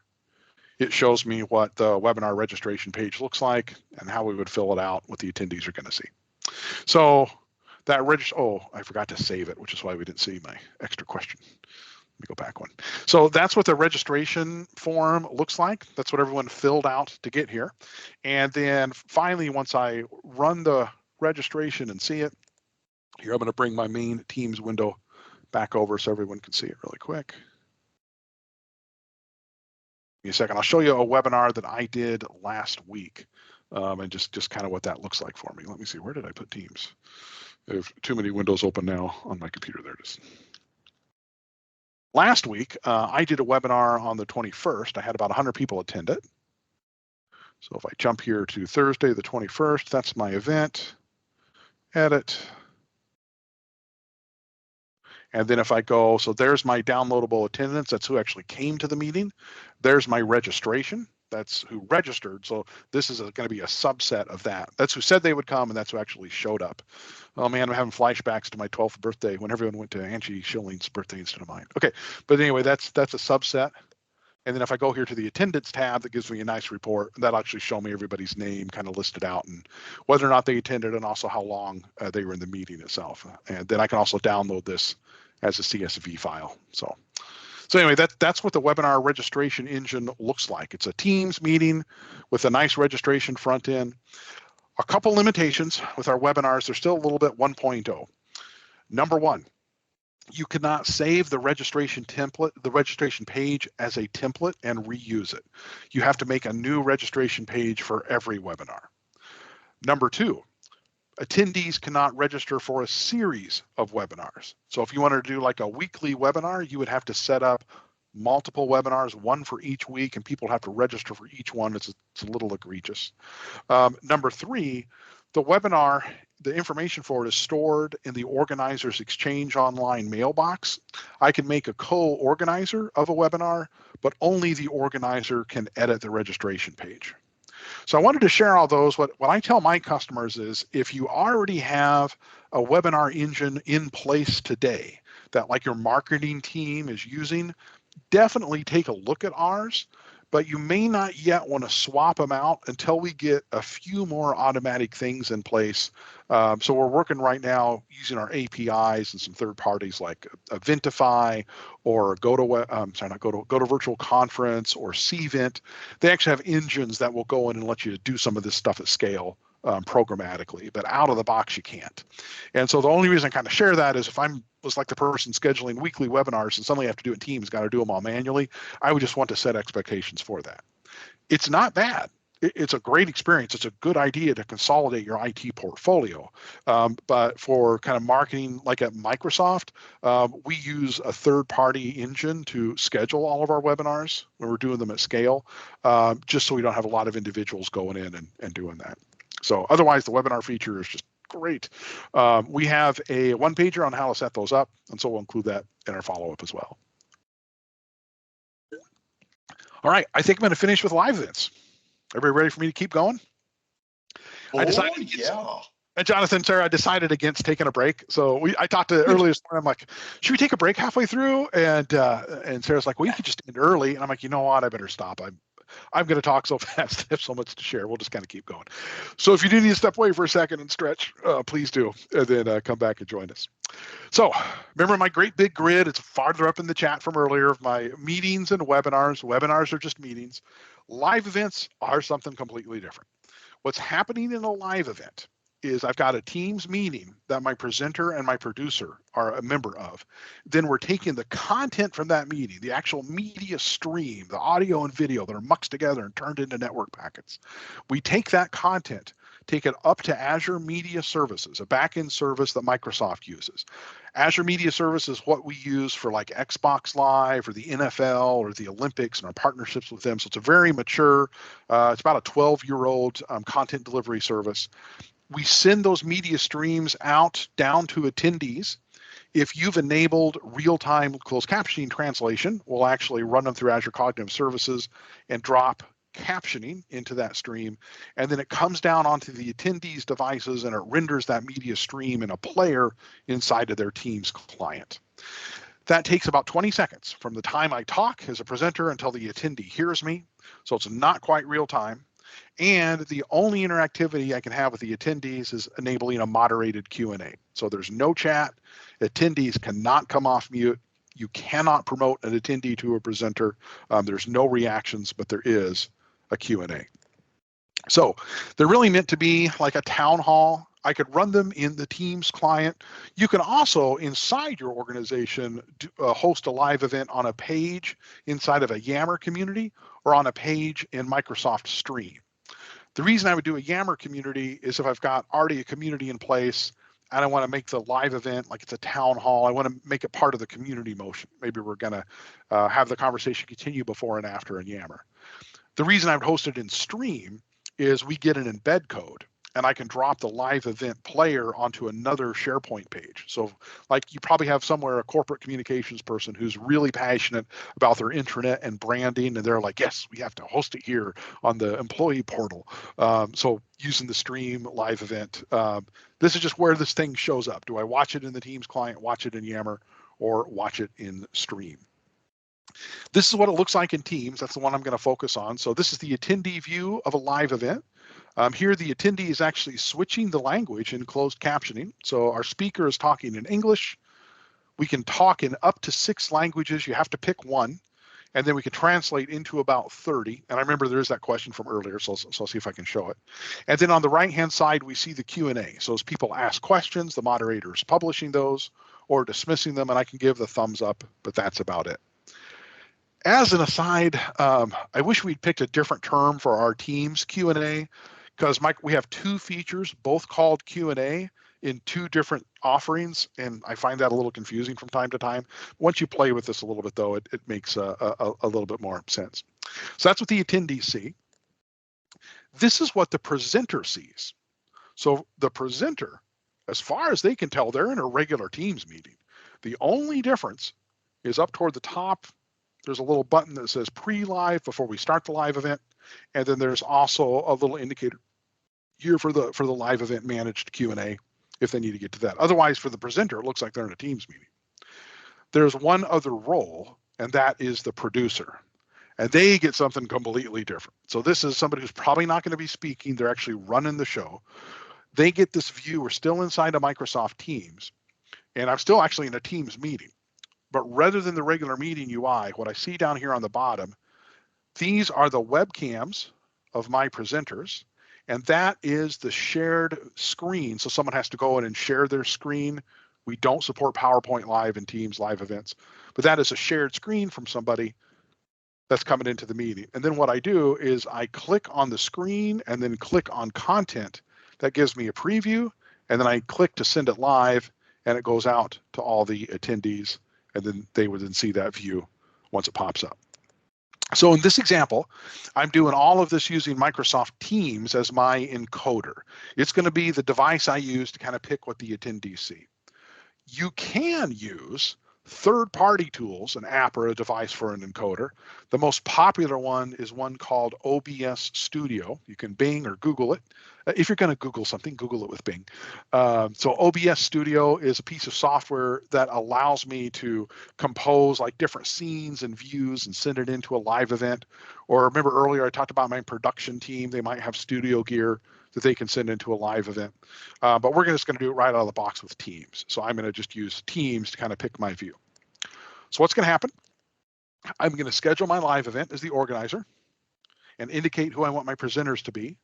it shows me what the webinar registration page looks like and how we would fill it out, what the attendees are going to see. So that I forgot to save it, which is why we didn't see my extra question. Let me go back one. So that's what the registration form looks like. That's what everyone filled out to get here. And then finally, once I run the registration and see it, here I'm going to bring my main Teams window back over so everyone can see it really quick. Give me a second. I'll show you a webinar that I did last week, and just kind of what that looks like for me. Let me see. Where did I put Teams? I have too many windows open now on my computer. There it is. Last week, I did a webinar on the 21st. I had about 100 people attend it. So if I jump here to Thursday, the 21st, that's my event. Edit. And then if I go, so there's my downloadable attendance. That's who actually came to the meeting. There's my registration. That's who registered. So this is going to be a subset of that. That's who said they would come, and that's who actually showed up. Oh man, I'm having flashbacks to my 12th birthday when everyone went to Angie Schilling's birthday instead of mine. Okay, but anyway, that's a subset. And then if I go here to the attendance tab, that gives me a nice report. That'll actually show me everybody's name kind of listed out and whether or not they attended and also how long they were in the meeting itself. And then I can also download this as a CSV file. So anyway, that's what the webinar registration engine looks like. It's a Teams meeting with a nice registration front end. A couple limitations with our webinars. They're still a little bit 1.0. Number one, you cannot save the registration template, the registration page as a template and reuse it. You have to make a new registration page for every webinar. Number two, attendees cannot register for a series of webinars. So if you wanted to do like a weekly webinar, you would have to set up multiple webinars, one for each week, and people have to register for each one. It's a little egregious. Number three, the webinar, the information for it is stored in the organizer's Exchange Online mailbox. I can make a co-organizer of a webinar, but only the organizer can edit the registration page. So I wanted to share all those. What I tell my customers is if you already have a webinar engine in place today that like your marketing team is using, definitely take a look at ours, but you may not yet want to swap them out until we get a few more automatic things in place. So we're working right now using our APIs and some third parties like Eventify or go to Virtual Conference or Cvent. They actually have engines that will go in and let you do some of this stuff at scale programmatically, but out of the box you can't. And so the only reason I kind of share that is if I was like the person scheduling weekly webinars and suddenly I have to do it in Teams, got to do them all manually, I would just want to set expectations for that. It's not bad. It's a great experience. It's a good idea to consolidate your IT portfolio. But for kind of marketing like at Microsoft, we use a third-party engine to schedule all of our webinars when we're doing them at scale, just so we don't have a lot of individuals going in and doing that. So otherwise, the webinar feature is just great. We have a one-pager on how to set those up, and so we'll include that in our follow-up as well. All right, I think I'm going to finish with live events. Everybody ready for me to keep going? And Jonathan, Sarah, I decided against taking a break. So I talked to earlier this morning. I'm like, should we take a break halfway through? And Sarah's like, well, you could just end early. And I'm like, you know what? I better stop. I'm going to talk so fast. I have so much to share. We'll just kind of keep going. So if you do need to step away for a second and stretch, please do, and then come back and join us. So remember my great big grid, it's farther up in the chat from earlier of my meetings and webinars. Webinars are just meetings. Live events are something completely different. What's happening in a live event is I've got a Teams meeting that my presenter and my producer are a member of. Then we're taking the content from that meeting, the actual media stream, the audio and video that are muxed together and turned into network packets. We take that content, take it up to Azure Media Services, a backend service that Microsoft uses. Azure Media Service is what we use for like Xbox Live or the NFL or the Olympics and our partnerships with them. So it's a very mature, it's about a 12-year-old content delivery service. We send those media streams out down to attendees. If you've enabled real-time closed captioning translation, we'll actually run them through Azure Cognitive Services and drop captioning into that stream. And then it comes down onto the attendees' devices and it renders that media stream in a player inside of their Teams client. That takes about 20 seconds from the time I talk as a presenter until the attendee hears me. So it's not quite real time. And the only interactivity I can have with the attendees is enabling a moderated Q&A. So there's no chat. Attendees cannot come off mute. You cannot promote an attendee to a presenter. There's no reactions, but there is a Q&A. So they're really meant to be like a town hall. I could run them in the Teams client. You can also, inside your organization, host a live event on a page inside of a Yammer community or on a page in Microsoft Stream. The reason I would do a Yammer community is if I've got already a community in place and I want to make the live event like it's a town hall, I want to make it part of the community motion. Maybe we're going to have the conversation continue before and after in Yammer. The reason I would host it in Stream is we get an embed code and I can drop the live event player onto another SharePoint page. So like you probably have somewhere a corporate communications person who's really passionate about their intranet and branding, and they're like, yes, we have to host it here on the employee portal. So using the Stream live event, this is just where this thing shows up. Do I watch it in the Teams client, watch it in Yammer, or watch it in Stream? This is what it looks like in Teams. That's the one I'm going to focus on. So this is the attendee view of a live event. Here, the attendee is actually switching the language in closed captioning. So our speaker is talking in English. We can talk in up to 6 languages. You have to pick one. And then we can translate into about 30. And I remember there's that question from earlier, so I'll see if I can show it. And then on the right-hand side, we see the Q&A. So as people ask questions, the moderator is publishing those or dismissing them, and I can give the thumbs up, but that's about it. As an aside, I wish we'd picked a different term for our Teams Q&A, because Mike, we have 2 features, both called Q&A in 2 different offerings, and I find that a little confusing from time to time. Once you play with this a little bit, though, it makes a little bit more sense. So that's what the attendees see. This is what the presenter sees. So the presenter, as far as they can tell, they're in a regular Teams meeting. The only difference is up toward the top, there's a little button that says pre-live before we start the live event. And then there's also a little indicator here for the live event managed Q&A if they need to get to that. Otherwise, for the presenter, it looks like they're in a Teams meeting. There's one other role, and that is the producer. And they get something completely different. So this is somebody who's probably not going to be speaking. They're actually running the show. They get this view. We're still inside of Microsoft Teams, and I'm still actually in a Teams meeting. But rather than the regular meeting UI, what I see down here on the bottom, these are the webcams of my presenters, and that is the shared screen. So someone has to go in and share their screen. We don't support PowerPoint Live and Teams live events, but that is a shared screen from somebody that's coming into the meeting. And then what I do is I click on the screen and then click on content. That gives me a preview, and then I click to send it live, and it goes out to all the attendees, and then they would then see that view once it pops up. So in this example, I'm doing all of this using Microsoft Teams as my encoder. It's going to be the device I use to kind of pick what the attendees see. You can use third-party tools, an app or a device for an encoder. The most popular one is one called OBS Studio. You can Bing or Google it. If you're going to Google something, Google it with Bing. So OBS Studio is a piece of software that allows me to compose like different scenes and views and send it into a live event. Or remember earlier I talked about my production team. They might have studio gear. that they can send into a live event. But we're just going to do it right out of the box with Teams. So I'm going to just use Teams to kind of pick my view. So what's going to happen? I'm going to schedule my live event as the organizer and indicate who I want my presenters to be.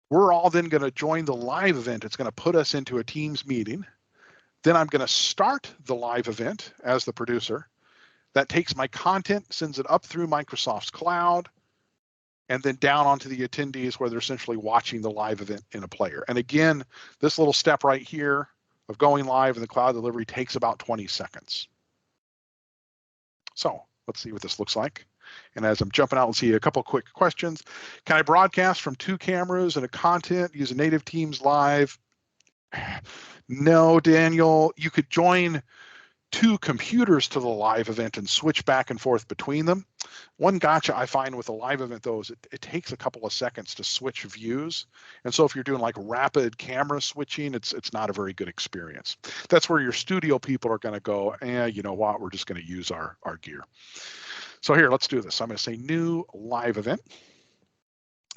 We're all then going to join the live event. It's going to put us into a Teams meeting. Then I'm going to start the live event as the producer. That takes my content, sends it up through Microsoft's cloud, and then down onto the attendees where they're essentially watching the live event in a player. And again, this little step right here of going live in the cloud delivery takes about 20 seconds. So let's see what this looks like. And as I'm jumping out, let's see a couple quick questions. Can I broadcast from 2 cameras and a content using native Teams live? No, Daniel. You could join 2 computers to the live event and switch back and forth between them. One gotcha I find with a live event, though, is it takes a couple of seconds to switch views. And so if you're doing like rapid camera switching, it's not a very good experience. That's where your studio people are going to go, you know what, we're just going to use our gear. So here, let's do this. I'm going to say new live event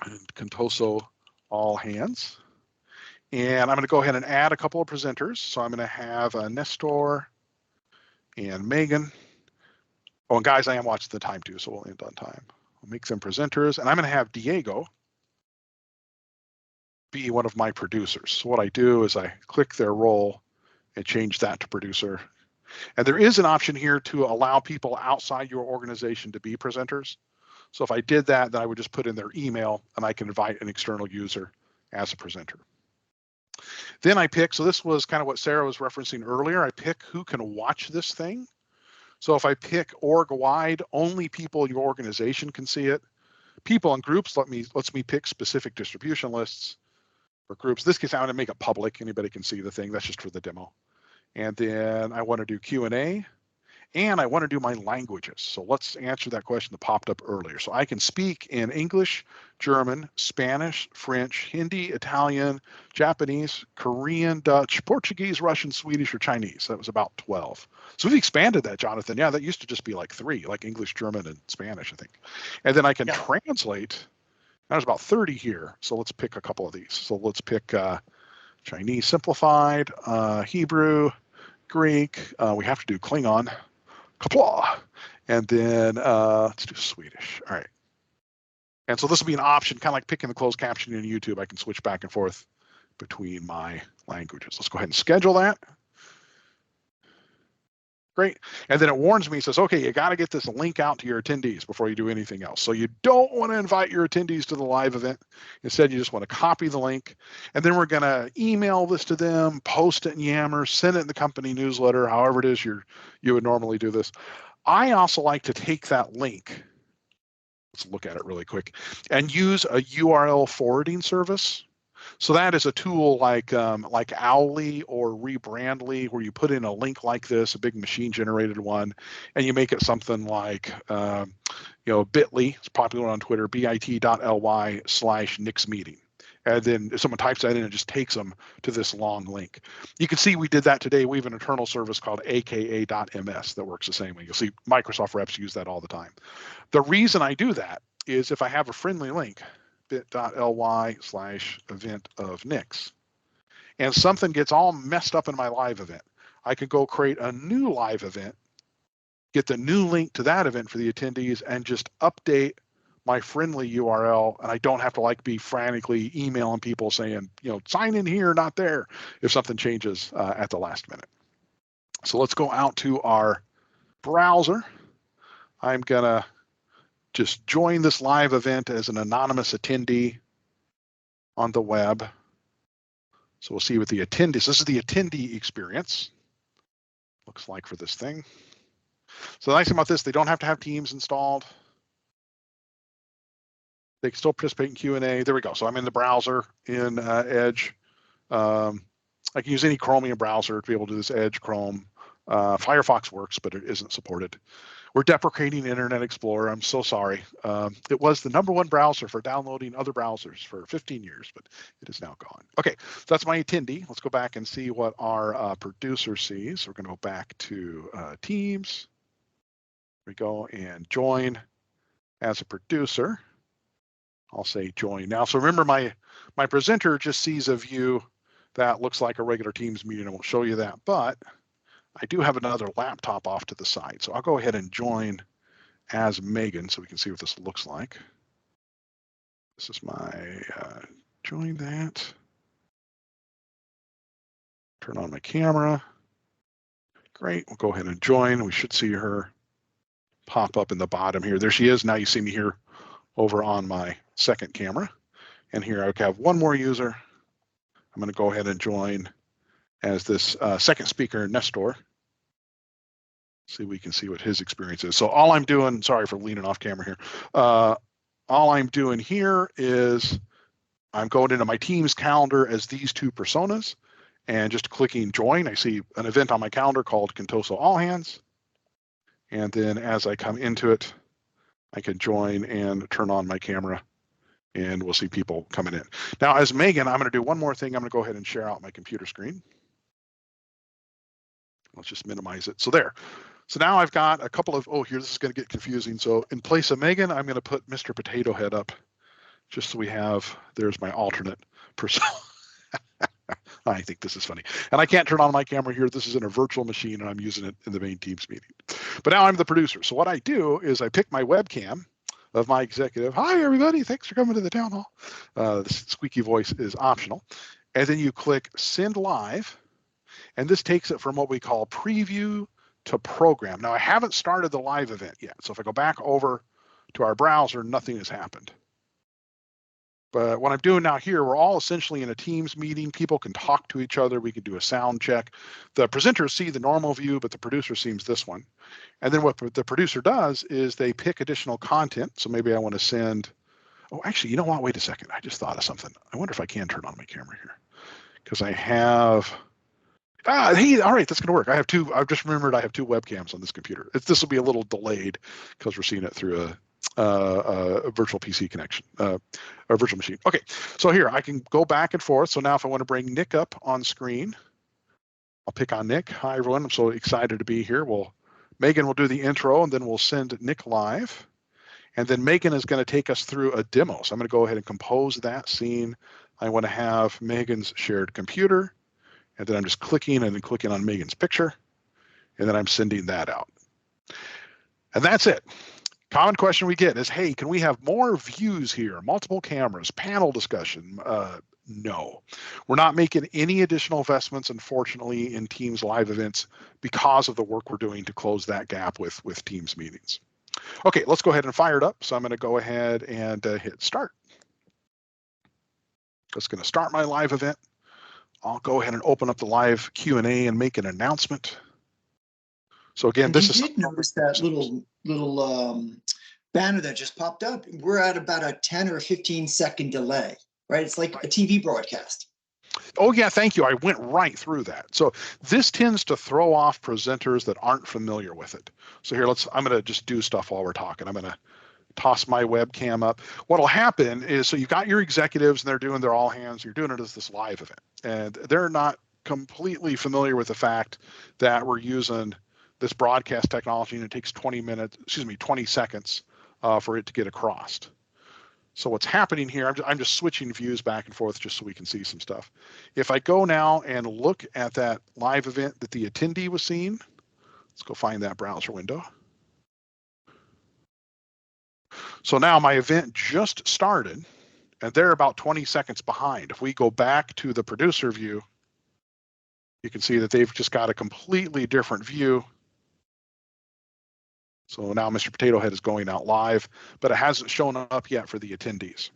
and Contoso all hands. And I'm going to go ahead and add a couple of presenters. So I'm going to have Nestor and Megan. Oh, and guys, I am watching the time too, so we'll end on time. I'll make them presenters, and I'm going to have Diego be one of my producers. So what I do is I click their role and change that to producer. And there is an option here to allow people outside your organization to be presenters. So if I did that, then I would just put in their email, and I can invite an external user as a presenter. Then I pick, so this was kind of what Sarah was referencing earlier, I pick who can watch this thing. So if I pick org-wide, only people in your organization can see it. People and groups lets me pick specific distribution lists for groups. This case, I want to make it public. Anybody can see the thing. That's just for the demo. And then I want to do Q&A, and I want to do my languages. So let's answer that question that popped up earlier. So I can speak in English, German, Spanish, French, Hindi, Italian, Japanese, Korean, Dutch, Portuguese, Russian, Swedish, or Chinese. That was about 12. So we've expanded that, Jonathan. Yeah, that used to just be like 3, like English, German, and Spanish, I think. And then I can translate. There's about 30 here. So let's pick a couple of these. So let's pick Chinese simplified, Hebrew, Greek. We have to do Klingon. Kapla. And then let's do Swedish. All right. And so this will be an option, kind of like picking the closed caption in YouTube. I can switch back and forth between my languages. Let's go ahead and schedule that. Great. And then it warns me, says, okay, you got to get this link out to your attendees before you do anything else. So you don't want to invite your attendees to the live event. Instead, you just want to copy the link. And then we're going to email this to them, post it in Yammer, send it in the company newsletter, however it is you would normally do this. I also like to take that link, let's look at it really quick, and use a URL forwarding service. So that is a tool like Owly or Rebrandly, where you put in a link like this, a big machine-generated one, and you make it something like, bit.ly, it's popular on Twitter, bit.ly/nixmeeting. And then if someone types that in, it just takes them to this long link. You can see we did that today. We have an internal service called aka.ms that works the same way. You'll see Microsoft reps use that all the time. The reason I do that is if I have a friendly link, bit.ly/event of Nix, and something gets all messed up in my live event, I can go create a new live event, get the new link to that event for the attendees, and just update my friendly URL, and I don't have to be frantically emailing people saying, sign in here, not there, if something changes at the last minute. So let's go out to our browser. I'm gonna just join this live event as an anonymous attendee on the web. So we'll see what the attendees, this is the attendee experience, looks like for this thing. So the nice thing about this, they don't have to have Teams installed. They can still participate in Q&A. There we go. So I'm in the browser in Edge. I can use any Chromium browser to be able to do this, Edge, Chrome. Firefox works, but it isn't supported. We're deprecating Internet Explorer. I'm so sorry. It was the #1 browser for downloading other browsers for 15 years, but it is now gone. Okay, so that's my attendee. Let's go back and see what our producer sees. We're going to go back to Teams. Here we go and join as a producer. I'll say join now. So remember, my presenter just sees a view that looks like a regular Teams meeting. I won't show you that, but I do have another laptop off to the side. So I'll go ahead and join as Megan so we can see what this looks like. This is my join that. Turn on my camera. Great. We'll go ahead and join. We should see her pop up in the bottom here. There she is. Now you see me here over on my second camera. And here I have one more user. I'm going to go ahead and join as this second speaker, Nestor. See if we can see what his experience is. So all I'm doing, sorry for leaning off camera here. All I'm doing here is I'm going into my Teams calendar as these two personas and just clicking join. I see an event on my calendar called Contoso All Hands. And then as I come into it, I can join and turn on my camera and we'll see people coming in. Now as Megan, I'm going to do one more thing. I'm going to go ahead and share out my computer screen. Let's just minimize it. So there. So now I've got a couple of, oh, here, this is going to get confusing. So in place of Megan, I'm going to put Mr. Potato Head up just so we have, there's my alternate person. I think this is funny. And I can't turn on my camera here. This is in a virtual machine and I'm using it in the main Teams meeting. But now I'm the producer. So what I do is I pick my webcam of my executive. Hi, everybody. Thanks for coming to the town hall. The squeaky voice is optional. And then you click send live. And this takes it from what we call preview to program. Now I haven't started the live event yet. So if I go back over to our browser, nothing has happened. But what I'm doing now here, we're all essentially in a Teams meeting. People can talk to each other. We can do a sound check. The presenters see the normal view, but the producer sees this one. And then what the producer does is they pick additional content. So maybe I want to send, oh, actually, you know what? Wait a second. I just thought of something. I wonder if I can turn on my camera here because I have, hey, all right, that's going to work. I have two. I've just remembered I have two webcams on this computer. This will be a little delayed because we're seeing it through a virtual PC connection, a virtual machine. Okay, so here I can go back and forth. So now if I want to bring Nick up on screen, I'll pick on Nick. Hi, everyone. I'm so excited to be here. Megan will do the intro and then we'll send Nick live. And then Megan is going to take us through a demo. So I'm going to go ahead and compose that scene. I want to have Megan's shared computer. And then I'm just clicking and then clicking on Megan's picture. And then I'm sending that out. And that's it. Common question we get is, hey, can we have more views here? Multiple cameras, panel discussion? No. We're not making any additional investments, unfortunately, in Teams live events because of the work we're doing to close that gap with Teams meetings. Okay, let's go ahead and fire it up. So I'm going to go ahead and hit start. It's going to start my live event. I'll go ahead and open up the live Q&A and make an announcement. So again, and this you is did notice that little banner that just popped up. We're at about a 10 or 15 second delay, right? It's like a TV broadcast. Oh yeah, thank you. I went right through that. So this tends to throw off presenters that aren't familiar with it. So here, I'm going to just do stuff while we're talking. I'm going to toss my webcam up. What'll happen is, so you've got your executives and they're doing their all hands. You're doing it as this live event, and they're not completely familiar with the fact that we're using this broadcast technology and it takes 20 seconds for it to get across. So what's happening here, I'm just switching views back and forth just so we can see some stuff. If I go now and look at that live event that the attendee was seeing, let's go find that browser window. So now my event just started and they're about 20 seconds behind. If we go back to the producer view, you can see that they've just got a completely different view. So now Mr. Potato Head is going out live, but it hasn't shown up yet for the attendees.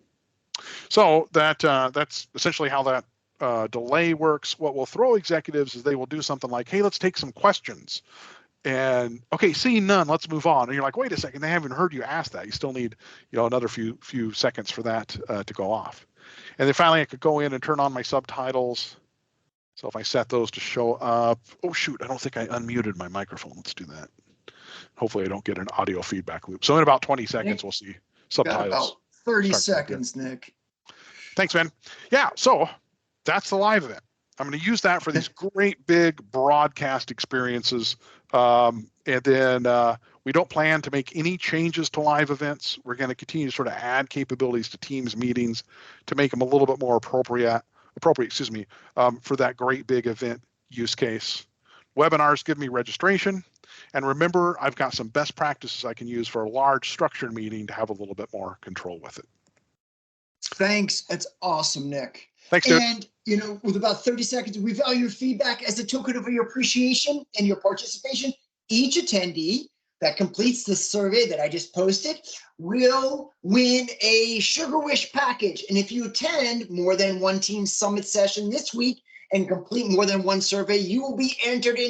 So that's essentially how that delay works. What we'll throw executives is they will do something like, hey, let's take some questions. And okay, seeing none, let's move on. And you're like, wait a second, they haven't heard you ask that. You still need, another few seconds for that to go off. And then finally, I could go in and turn on my subtitles. So if I set those to show up, oh shoot, I don't think I unmuted my microphone. Let's do that. Hopefully I don't get an audio feedback loop. So in about 20 seconds, we'll see subtitles. Got about 30 seconds, Nick. Thanks, man. Yeah, so that's the live event. I'm going to use that for these great big broadcast experiences. And then we don't plan to make any changes to live events. We're going to continue to sort of add capabilities to Teams meetings to make them a little bit more appropriate, for that great big event use case. Webinars give me registration. And remember, I've got some best practices I can use for a large structured meeting to have a little bit more control with it. Thanks. That's awesome, Nick. Thanks, dude. And, with about 30 seconds, we value your feedback as a token of your appreciation and your participation. Each attendee that completes the survey that I just posted will win a Sugar Wish package. And if you attend more than one Team Summit session this week and complete more than one survey, you will be entered in